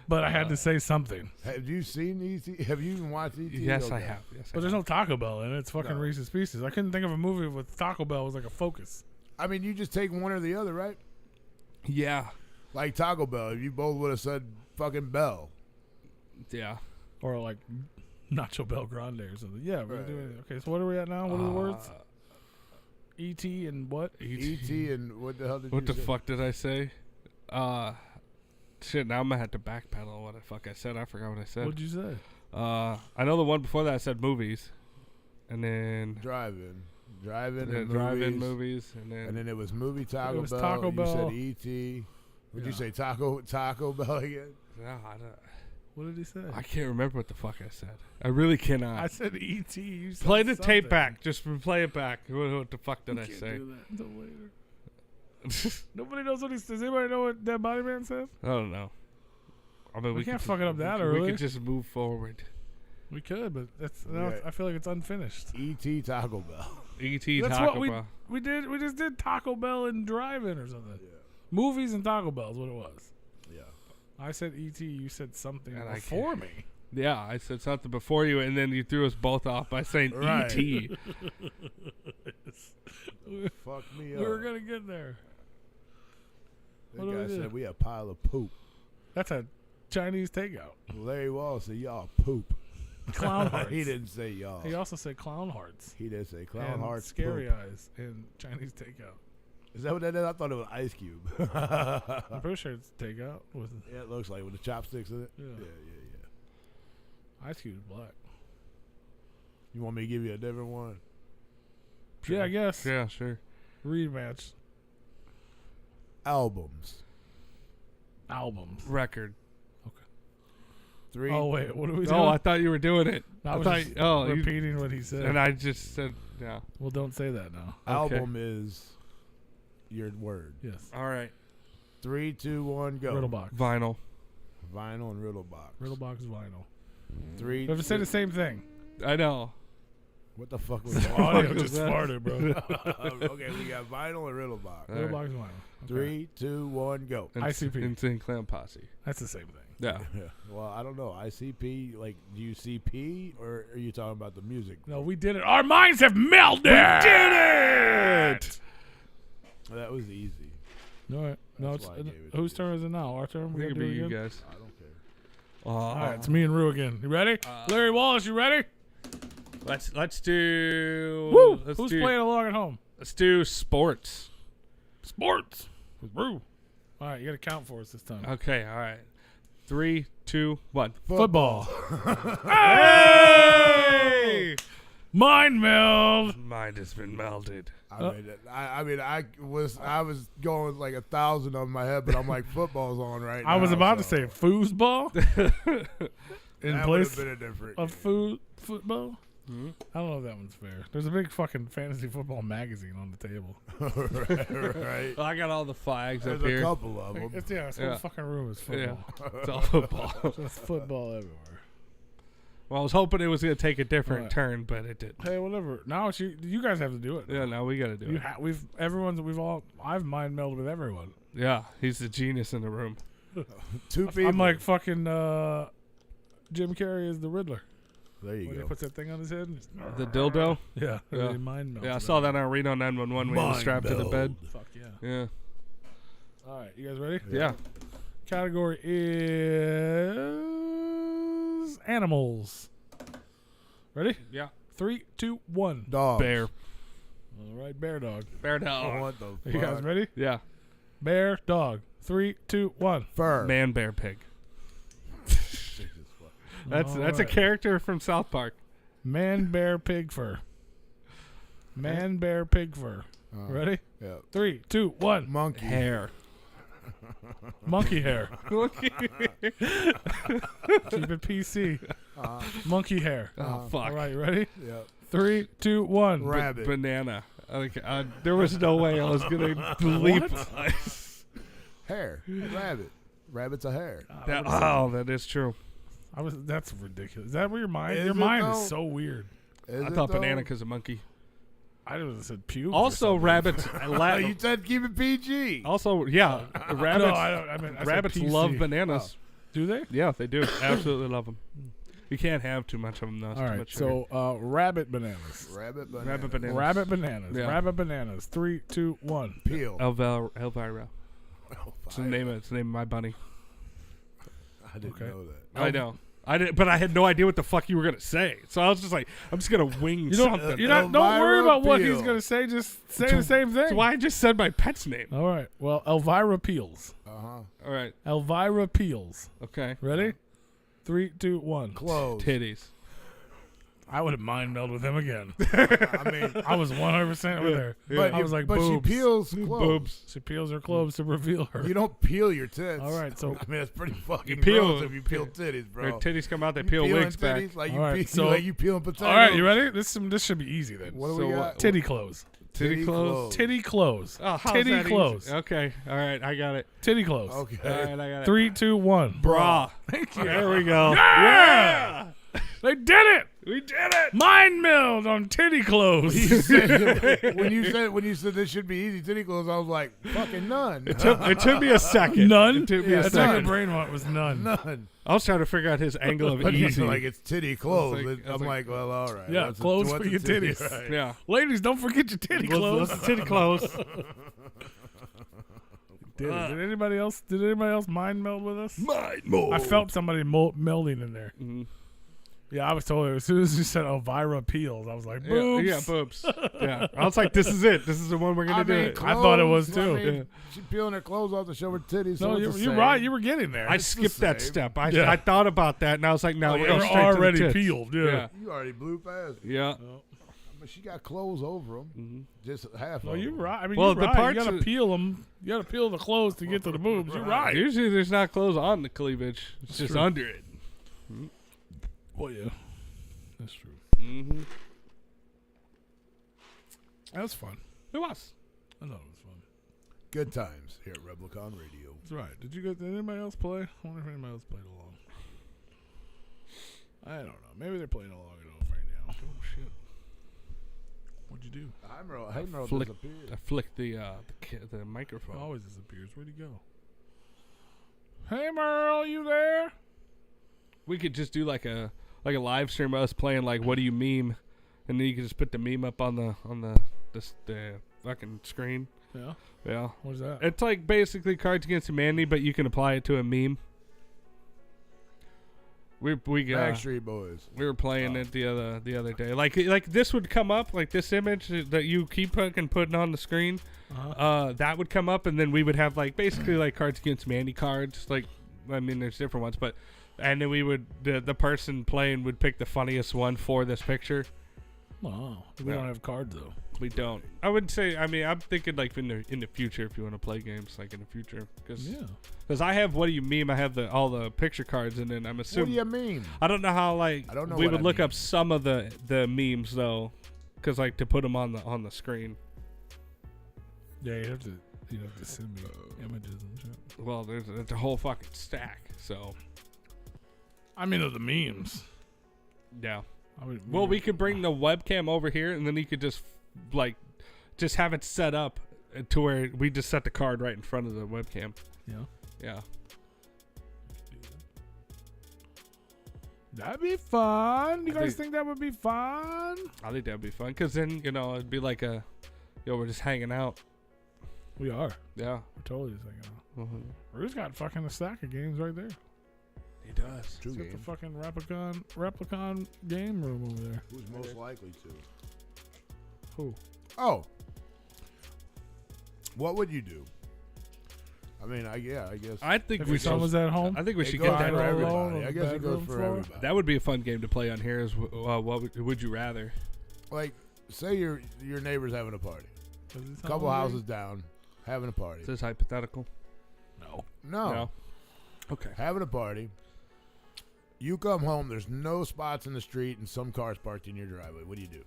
But I had to say something. Have you seen E.T.? Have you even watched E.T.? Yes, Okay. I have. Yes, But there's no Taco Bell in it. It's fucking No. Reese's Pieces. I couldn't think of a movie with Taco Bell was like a focus. I mean, you just take one or the other, right? Yeah. Like Taco Bell. If you both would have said fucking Bell. Yeah. Or like Nacho Bell Grande or something. Yeah, we're Right. doing it. Okay, so what are we at now? What are the words? E.T. and what? E.T. and what the hell did What you the say? fuck did I say? Shit, now I'm gonna have to backpedal what the fuck I said. I forgot what I said. What'd you say? I know the one before that I said movies. And then Drive-in. Drive-in the and drive-in movies. movies. And then it was movie Taco was Bell. Taco You Bell. said E.T. Would you Yeah. say Taco Bell again? No, What did he say? I can't remember what the fuck I said. I really cannot. I said E.T. You said Play the something. tape back. Just play it back. What the fuck did You I can't say? do that until later. Nobody knows what he says. Does anybody know what Dead Body Man says? I don't know. I mean, We can't could fuck it up that we early. could just move forward. We could, but that's Yeah. I feel like it's unfinished. E.T. Taco Bell. E.T. That's Taco what we Bell. we did. We just did Taco Bell and Drive-In or something. Yeah. Movies and Taco Bell is what it was. Yeah. I said E.T. You said something And I before me. Yeah, I said something before you, and then you threw us both off by saying Right. E.T. Fuck me We up. were gonna get there. That what do guy we do? said we a pile of poop. That's a Chinese takeout. Larry Wall said y'all poop. Clown hearts. He didn't say y'all. He also said clown hearts. He didn't say clown and hearts. scary poop. eyes and Chinese takeout. Is that what that is? I thought it was Ice Cube. I'm pretty sure it's takeout with Yeah, it looks like with the chopsticks in it. Yeah. Yeah. Ice Cube is black. You want me to give you a different one? Yeah, I guess. Yeah, sure. Read match Albums. albums. Record. Three. Oh wait, what are we doing? Oh, I thought you were doing it. I I was thought. just Oh, you, repeating what he said. and I just said, yeah. Well, don't say that now. Okay. Album is your word. Yes. All right. 3, 2, 1, go. Riddle box. Vinyl. Vinyl and riddle box. Riddle box vinyl. 3. We have to say the same thing. I know. What the fuck was that? Audio was just that? farted, bro. Okay, we got vinyl and riddle box. Riddle Alright. box vinyl. Okay. 3, 2, 1, go. ICP. Insane Clown Posse. That's the same thing. Yeah. Well, I don't know. ICP, like, do you see P or are you talking about the music? No, we did it. Our minds have melded. We did it. That was easy. All right. No, That's it's why I gave it to whose you. turn is it now? Our turn. We gotta could do be it you again? guys. I don't care. All right, it's me and Rue again. You ready? Larry Wallace, you ready? Let's do. Woo! Let's Who's do, playing along at home? Let's do sports. Sports with Rue. All right, you got to count for us this time. Okay. All right. 3, 2, 1. Football. Hey! Mind meld. Mind has been melded. I mean, I was going like 1,000 of 'em in my head, but I'm like, football's on right now. I was about to so say foosball in that would place have been a different. of football. I don't know if that one's fair. There's a big fucking fantasy football magazine on the table. right. I got all the flags There's up a here. couple of them. It's this whole Yeah. fucking room is Yeah. football. It's all football. Just football everywhere. Well, I was hoping it was going to take a different Right. turn, but it didn't. Hey, whatever. Now it's you. You guys have to do it. Yeah, now we got to do You it. I've mind melded with everyone. Yeah, he's the genius in the room. Two people. I'm like fucking Jim Carrey is the Riddler. there you When he go. puts that thing on his head. The dildo? Yeah. Yeah. He mind melts Yeah, I with saw everyone. that on Reno 911 when he was strapped to the bed. Fuck yeah. Yeah. All right, you guys ready? Yeah. Category is animals. Ready? Yeah. 3, 2, 1. Dog. Bear. All right, bear dog. Bear dog. Oh, what the Are fuck? you guys ready? Yeah. Bear dog. 3, 2, 1. Fur. Man, bear, pig. That's All a right. character from South Park. Man, bear, pig fur. Man, bear, pig fur. Ready? Yeah. 3, 2, 1. Monkey. Hair. Monkey hair. Keep it PC. Monkey hair. Oh, fuck. All right, you ready? Yeah. 3, 2, 1. Rabbit. Banana. There was no way I was going to leap. Hair. Rabbit. Rabbit's a hare. That is true. That's ridiculous. Is that where your mind? Is Your it, mind though? is so weird. Is I it, thought though? Banana's a monkey. I would have said pubes. Also, rabbits. Oh, you said keep it PG. Also, yeah, rabbits. No, I mean, I said rabbits PC. love bananas. Do they? Yeah, they do. Absolutely love them. You can't have too much of them though. It's All too right. much sugar. So rabbit bananas. Rabbit banana. Rabbit bananas. Rabbit bananas. Yeah. Rabbit bananas. 3, 2, 1. Peel. Elvira. Oh, It's the name of my bunny. I didn't Okay. know that. I know. I didn't, but I had no idea what the fuck you were gonna say. So I was just like, I'm just gonna wing You don't. something. You're not. Don't worry Elvira about what he's Peel. gonna say. Just say the same thing. That's why I just said my pet's name. All right. Well, Elvira Peels. All right. Elvira Peels. Okay. Ready? 3, 2, 1. Close. Titties. I would have mind melded with him again. I mean, I was 100% over there. but I was like, but boobs. she peels clothes. Boobs. She peels her clothes to reveal her. You don't peel your tits. All right, so- I mean, that's pretty fucking peel- gross if you peel titties, bro. Her titties come out. They You peel peeling wigs back. titties Like you, All right, peel, so- like you peeling potatoes. All right, you ready? This should be easy then. What do So we what- got? Titty clothes. Titty clothes. Titty clothes. Oh, how's Titty that clothes. easy? Okay. All right. I got it. Titty clothes. Okay. All right. I got it. 3, 2, 1. Bra. Thank you. There we go. Yeah! They did it. We did it. Mind meld on titty clothes. when you said this should be easy titty clothes, I was like, fucking none. It took me a second. None. It took me Yeah, a That's how your second. brain went was none. None. I was trying to figure out his angle of But easy. like it's titty clothes. I was I'm like- like, well, all right. Yeah, What's a- clothes what's for a your titty? titties. Right. Yeah. Ladies, don't forget your titty clothes. What's the titty clothes? Did it. Did anybody else mind meld with us? Mind mode. I felt somebody melding in there. Mhm. Yeah, I was told as soon as you said Elvira Peels, I was like, Yeah, boobs. yeah, boobs. Yeah. I was like, this is it. This is the one we're gonna I do mean, it. I thought it was clothes, too. Yeah. She peeling her clothes off to show her titties. No, so you're it's the you're same. right. You were getting there. I It's the skipped that same. step. I Yeah. thought about that, and I was like, no, Oh, we're yeah. going You're straight to the already tits. peeled. Yeah. Yeah. You already blew past it. Yeah. But she got clothes over them. Mhm. Just half. No, of you're them. right. I mean, Well, you're the right. parts You gotta that- peel them. You gotta peel the clothes to get to the boobs. You're right. Usually, there's not clothes on the cleavage. It's just true. under it. Well, yeah, that's true. Mm-hmm. That's fun. It was. I thought it was fun. Good times here at Replicon Radio. That's right. Did anybody else play? I wonder if anybody else played along. I don't know. Maybe they're playing along enough right now. Oh shit! What'd you do? Heimerl Flick- disappeared. I flicked the microphone. It always disappears. Where'd he go? Hey, Merle, you there? We could just do like a live stream of us playing like what do you meme, and then you could just put the meme up on the fucking screen. Yeah. Yeah, What's that? it's like basically Cards Against Humanity, but you can apply it to a meme. We Backstreet Boys. we were playing it the other day. Like this would come up, like this image that you keep fucking putting on the screen. Uh-huh. That would come up, and then we would have like basically like Cards Against Humanity cards. Like, I mean, there's different ones, but and then we would the person playing would pick the funniest one for this picture. Oh, we Yeah. don't have cards though. We don't. I would say. I mean, I'm thinking like in the future, if you want to play games like in the future, because I have what do you meme? I have all the picture cards, and then I'm What do assuming. you mean? I don't know how like I don't know we what would I look mean. up some of the memes though, because like to put them on the screen. Yeah, you have to send me images and shit. Well, there's a whole fucking stack. So I mean, of the memes. yeah. Well, We could bring the webcam over here, and then you could just have it set up to where we just set the card right in front of the webcam. Yeah. Yeah. That'd be fun. You I guys think- think that would be fun? I think that'd be fun, because then it'd be like we're just hanging out. We are. Yeah. We're totally just hanging out. Mm-hmm. Rue's got fucking a stack of games right there. He does. Two He's got the games. fucking Replicon game room over there. Who's most likely to? Who? Oh. What would you do? I mean, I guess. I think If we your son should. was at home, I think we It should goes get that. for Right everybody. alone I on guess the it goes bedroom for floor? everybody. That would be a fun game to play on here. Is what would you rather? Like, say your neighbor's having a party. Does it sound Couple weird? houses down, having a party. Is this hypothetical? No. No, Okay. having a party. You come home. There's no spots in the street, and some cars parked in your driveway. What do you do?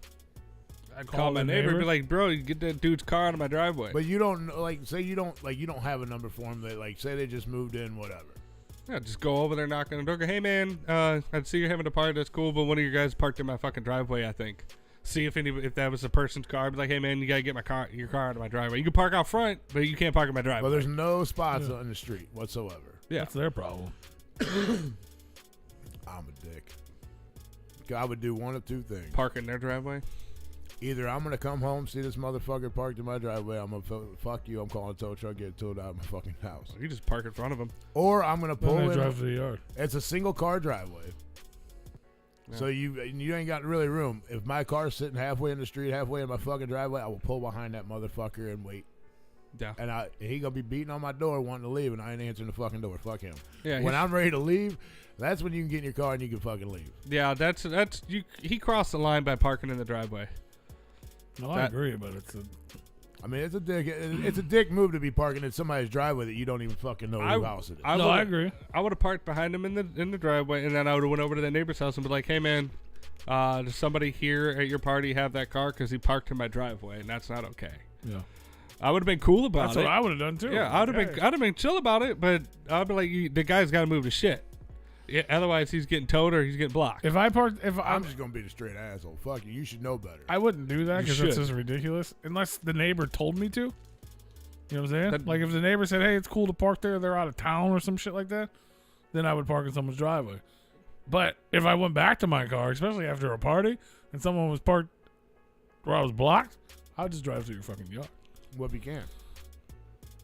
I'd Call call my the neighbor and be neighbors? like, bro, you get that dude's car out of my driveway. But you don't say you don't have a number for them. That say they just moved in, whatever. Yeah, just go over there, knock on the door. Go, hey man, I see you're having a party. That's cool, but one of your guys parked in my fucking driveway. I think. See if that was a person's car. I'd be like, hey man, you gotta get your car out of my driveway. You can park out front, but you can't park in my driveway. Well, there's no spots on the street whatsoever. Yeah, That's their problem. I'm a dick. I would do one of two things. park in their driveway. Either I'm gonna come home, see this motherfucker parked in my driveway. I'm gonna fuck you. I'm calling a tow truck, get towed out of my fucking house. You just park in front of them. Or I'm gonna pull Then in. they drive to the yard. It's a single car driveway. Yeah. So you ain't got really room. If my car's sitting halfway in the street, halfway in my fucking driveway, I will pull behind that motherfucker and wait. Yeah. And he gonna be beating on my door wanting to leave, and I ain't answering the fucking door. Fuck him. Yeah. When I'm ready to leave, that's when you can get in your car and you can fucking leave. Yeah, that's you. He crossed the line by parking in the driveway. No, I agree, but it's a. I mean, it's a dick. It's a dick move to be parking in somebody's driveway that you don't even fucking know whose house it is. I agree. I would have parked behind him in the driveway, and then I would have went over to the neighbor's house and be like, "Hey, man, does somebody here at your party have that car? Because he parked in my driveway, and that's not okay." Yeah. I would have been cool about That's it. what I would have done too. Yeah, I'd have been chill about it, but I'd be like, the guy's got to move to shit. Yeah, otherwise he's getting towed or he's getting blocked. If I parked, I'm just gonna be the straight asshole. Fuck you. You should know better. I wouldn't do that You because that's should. just ridiculous. Unless the neighbor told me to. You know what I'm saying? That- Like if the neighbor said, "Hey, it's cool to park there. They're out of town" or some shit like that, then I would park in someone's driveway. But if I went back to my car, especially after a party, and someone was parked where I was blocked, I'd just drive to your fucking yard. What if you can?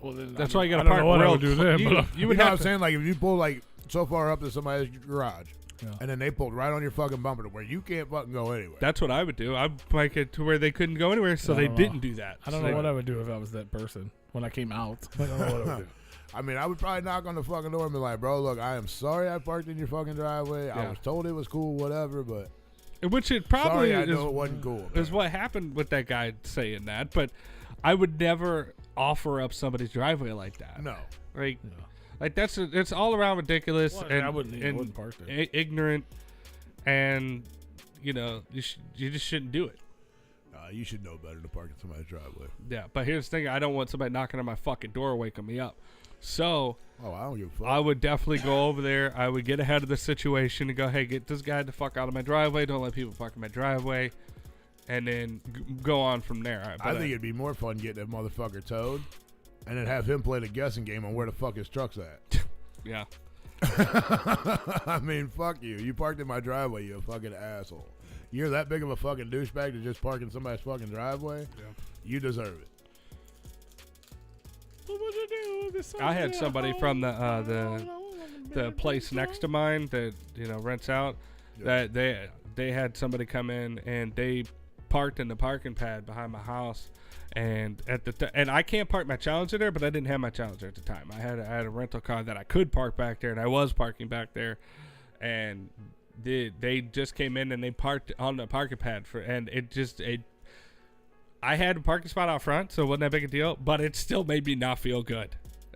Well, then That's why you got I to don't park know what I real would do then. You But would You know what I'm have to. saying? Like if you pull like so far up to somebody's garage, Yeah. and then they pulled right on your fucking bumper to where you can't fucking go anywhere. That's what I would do. I'd make it to where they couldn't go anywhere, so I they don't know. didn't do that. I don't So know what I would do if I was that person when I came out. I don't know what I would do. I mean, I would probably knock on the fucking door and be like, "Bro, look, I am sorry I parked in your fucking driveway. I Yeah. was told it was cool, whatever, but Which it probably sorry, I is, know it wasn't cool." is what happened with that guy saying that. But I would never offer up somebody's driveway like that. No. Like, Yeah. like it's all around ridiculous Well, and, I wouldn't and park there. ignorant, and you just shouldn't do it. You should know better to park in somebody's driveway. Yeah, but here's the thing: I don't want somebody knocking on my fucking door waking me up. So Oh, I don't give a fuck. I would definitely go over there. I would get ahead of the situation and go, "Hey, get this guy the fuck out of my driveway. Don't let people park in my driveway," and then go on from there. I think it'd be more fun getting that motherfucker towed, and then have him play the guessing game on where the fuck his truck's at. yeah. I mean, fuck you. You parked in my driveway, you fucking asshole. You're that big of a fucking douchebag to just park in somebody's fucking driveway? Yeah. You deserve it. I had somebody from the place next to mine that rents out. Yeah. That they had somebody come in and they parked in the parking pad behind my house, and and I can't park my Challenger there, but I didn't have my Challenger at the time. I had a rental car that I could park back there, and I was parking back there, and they just came in and they parked on the parking pad I had a parking spot out front, so it wasn't that big a deal, but it still made me not feel good.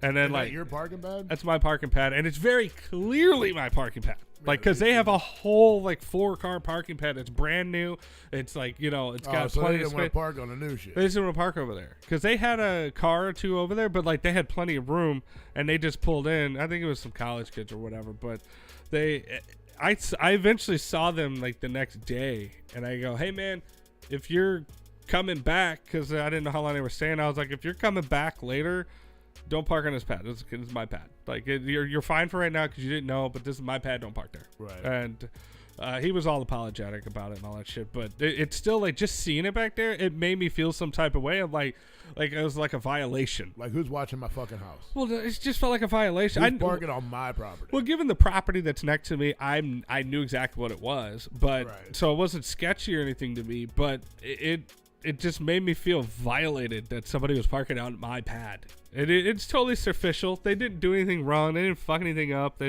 And then, Isn't that like, your parking pad? that's my parking pad, and it's very clearly my parking pad. Like, because they have a whole, like, 4-car parking pad. It's brand new. It's like, it's got so plenty they of didn't want space. to park on the new shit. They just didn't want to park over there. Because they had a car or two over there, but, like, they had plenty of room, and they just pulled in. I think it was some college kids or whatever, but I eventually saw them, like, the next day, and I go, hey, man, if you're coming back, because I didn't know how long they were staying, I was like, if you're coming back later, don't park on this pad. This is my pad. Like, you're fine for right now because you didn't know, but this is my pad. Don't park there. Right. And he was all apologetic about it and all that shit. But it's still, like, just seeing it back there, it made me feel some type of way of, like it was like a violation. Like, who's watching my fucking house? Well, it just felt like a violation. Who's parking on my property? Well, given the property that's next to me, I knew exactly what it was. But Right. so it wasn't sketchy or anything to me, but it just made me feel violated that somebody was parking on my pad. It's totally superficial. They didn't do anything wrong. They didn't fuck anything up.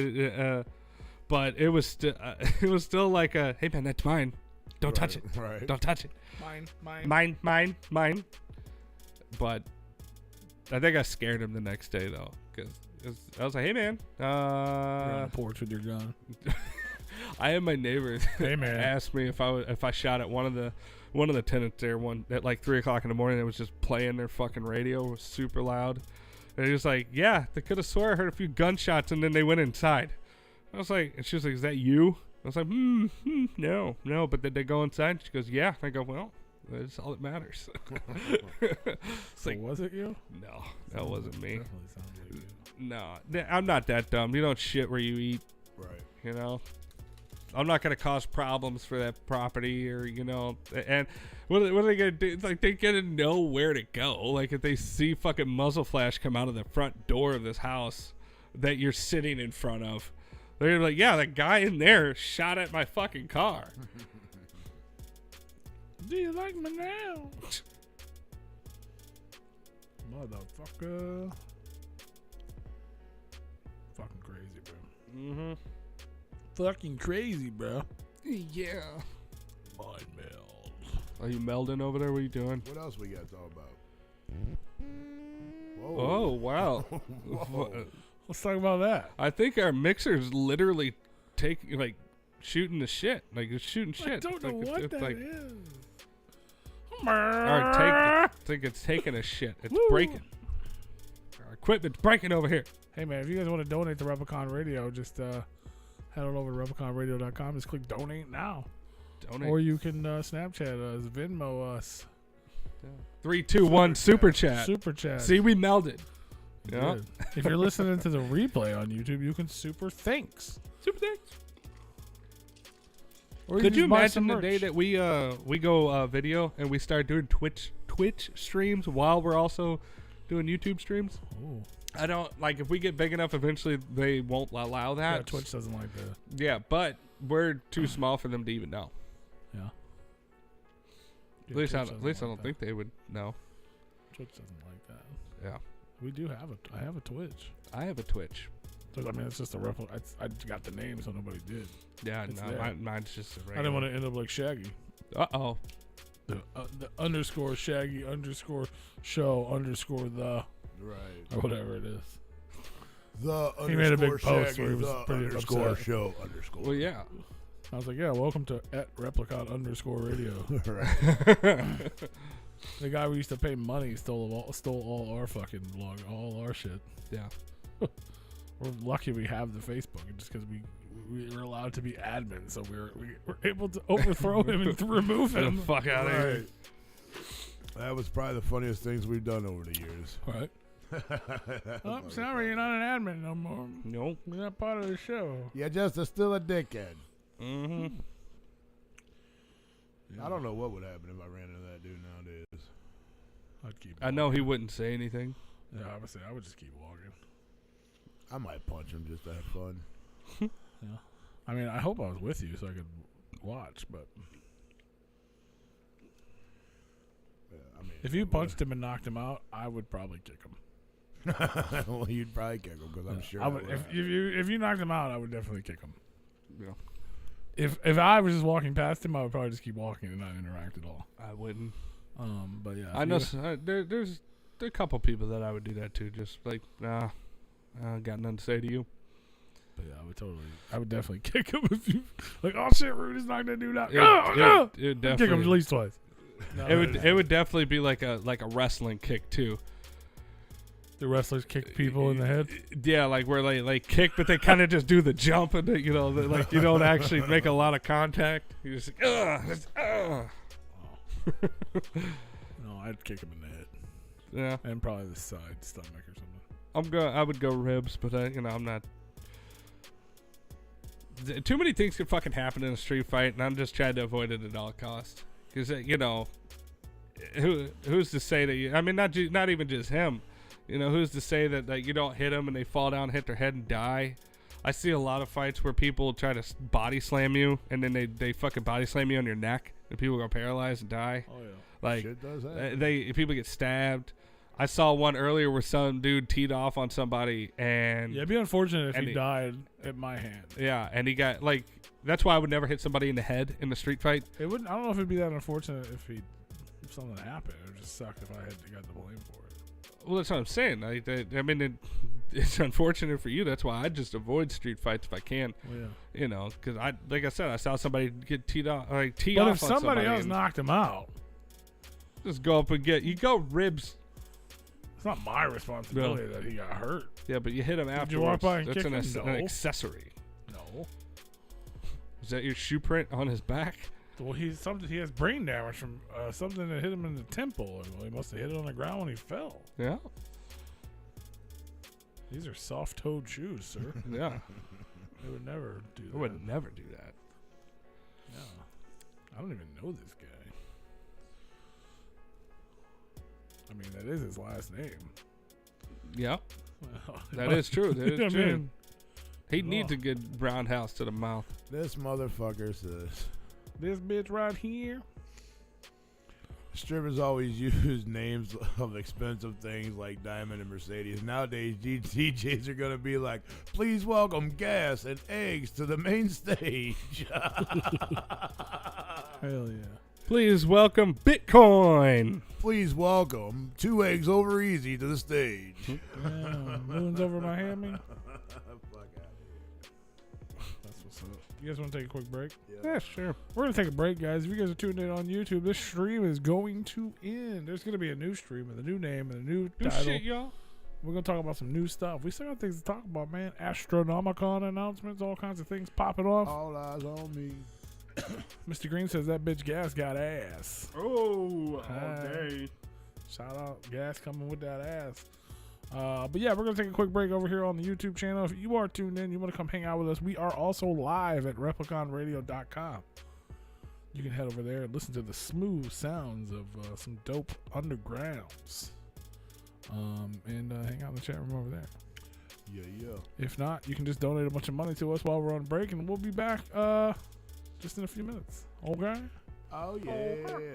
But it was still like hey man, that's mine. Don't touch it. Right. Don't touch it. Mine. But I think I scared him the next day though, because I was like, hey man, You're on the porch with your gun. I had my neighbor Hey man. asked me if I shot at one of the tenants there at like 3:00 in the morning. That was just playing their fucking radio, it was super loud, And he was like, yeah, they could have swore I heard a few gunshots, and then they went inside. I was like, and she was like, is that you? I was like, no. But did they go inside? She goes, yeah. I go, well, that's all that matters. So like, was it you? No, that wasn't me. Definitely sounds like you. No, I'm not that dumb. You don't shit where you eat. Right. You know? I'm not going to cause problems for that property or, you know. And what are they going to do? It's like they're going to know where to go. Like if they see fucking muzzle flash come out of the front door of this house that you're sitting in front of, they're gonna be like, yeah, that guy in there shot at my fucking car. Do you like me now? Motherfucker. Fucking crazy, bro. Mm-hmm. Fucking crazy, bro. Yeah. Mind meld. Are you melding over there? What are you doing? What else we got to talk about? Oh, wow. Whoa. Let's talk about that. I think our mixer's literally shooting the shit. Like, it's shooting shit. I don't know what that is. I think it's taking a shit. It's breaking. Our equipment's breaking over here. Hey, man, if you guys want to donate to Replicon Radio, just head on over to repliconradio.com. Just click donate now. Donate. Or you can Snapchat us, Venmo us. 3, 2, 1, super chat. Super chat. See, we melded. You Yeah. did. If you're listening to the replay on YouTube, you can super thanks. Super thanks. Or Could can you just buy imagine some the merch. day that we go video and we start doing Twitch streams while we're also doing YouTube streams? Ooh. I don't like if we get big enough. Eventually, they won't allow that. Yeah, Twitch doesn't like that. Yeah, but we're too small for them to even know. Yeah. At least I don't think they would know. Twitch doesn't like that. Yeah, We do have I have a Twitch. I have a Twitch. So, I mean, it's just a replica. I got the name, so nobody did. Yeah, It's no, there. mine's just a regular. I didn't want to end up like Shaggy. Uh-oh. The underscore Shaggy underscore show underscore the Right. or whatever it is. The He made a big underscore post where he Shaggy, was the pretty underscore upset. show underscore. Well, yeah. I was like, yeah, welcome to @Replicon underscore radio. Right. The guy we used to pay money stole all our fucking blog, all our shit. Yeah. We're lucky we have the Facebook, just because we were allowed to be admin, so we were able to overthrow him and to remove Get him. the fuck out of here. Right. That was probably the funniest things we've done over the years. Right. Oh, sorry, you're not an admin no more. Nope. You're not part of the show. You're just still a dickhead. Mm-hmm. I don't know what would happen if I ran into that dude nowadays. I'd keep. I know he wouldn't say anything. Yeah, obviously, I would just keep walking. I might punch him just to have fun. Yeah. I mean, I hope I was with you so I could watch, but Yeah, I mean, if you punched him and knocked him out, I would probably kick him. well, you'd probably kick him because I'm sure. I would, if you knocked him out, I would definitely kick him. Yeah. If I was just walking past him, I would probably just keep walking and not interact at all. I wouldn't. But yeah, I know there's a couple people that I would do that to. Just like, nah, I got nothing to say to you. But yeah, I would definitely kick him if you like. Oh shit, Rude is knocking that dude out. It I'd kick him definitely. at least twice. It would definitely be like a wrestling kick too. The wrestlers kick people in the head. Yeah, like where they like kick, but they kind of just do the jump, and you know, like you don't actually make a lot of contact. You just No, I'd kick him in the head yeah. and probably the side stomach or something. I would go ribs, but I'm not. Too many things could fucking happen in a street fight, and I'm just trying to avoid it at all costs. Because you know, who's to say that you? I mean, not even just him. You know, who's to say that you don't hit them and they fall down, hit their head, and die? I see a lot of fights where people try to body slam you, and then they fucking body slam you on your neck, and people go paralyzed and die. Oh yeah. Like Shit does that. people get stabbed. I saw one earlier where some dude teed off on somebody, and Yeah, it'd be unfortunate if And he he- died at my hand. yeah, and he got like. That's why I would never hit somebody in the head in the street fight. It wouldn't. I don't know if it'd be that unfortunate if something happened. It would just suck if I had got the blame for it. Well, that's what I'm saying. I mean, it's unfortunate for you. That's why I just avoid street fights if I can. Well, yeah. You know, because like I said, I saw somebody get teed off, tee But off if on somebody else and knocked him out, just go up and you go ribs. It's not my responsibility that he got hurt. Yeah, but you hit him Did you walk afterwards. by and That's kick an, him? an No. accessory. No. Is that your shoe print on his back? Well, he has brain damage from something that hit him in the temple. Well, he must have hit it on the ground when he fell. Yeah. These are soft-toed shoes, sir. Yeah. They would never do that. I would never do that. No. I don't even know this guy. I mean, that is his last name. Yeah. Well, That is true. That is I true. mean, He needs a good roundhouse to the mouth. This motherfucker says this bitch right here. strippers always use names of expensive things like Diamond and Mercedes. Nowadays, DJs are gonna be like, "Please welcome gas and eggs to the main stage." Hell yeah. Please welcome Bitcoin. Please welcome 2 eggs over easy to the stage. Yeah, moon's over Miami. Fuck out. That's what's up. You guys want to take a quick break? Yeah, sure. We're going to take a break, guys. If you guys are tuned in on YouTube, this stream is going to end. There's going to be a new stream with a new name and a new Good title. shit, y'all. We're going to talk about some new stuff. We still got things to talk about, man. Astronomicon announcements, all kinds of things popping off. All eyes on me. Mr. Green says that bitch Gas got ass. Oh, Hi. Shout out Gas coming with that ass. But yeah, we're going to take a quick break over here on the YouTube channel. If you are tuned in, you want to come hang out with us, we are also live at repliconradio.com. You can head over there and listen to the smooth sounds of some dope undergrounds. And hang out in the chat room over there. Yeah. If not, you can just donate a bunch of money to us while we're on break, and we'll be back just in a few minutes. Okay? Oh, yeah. Okay.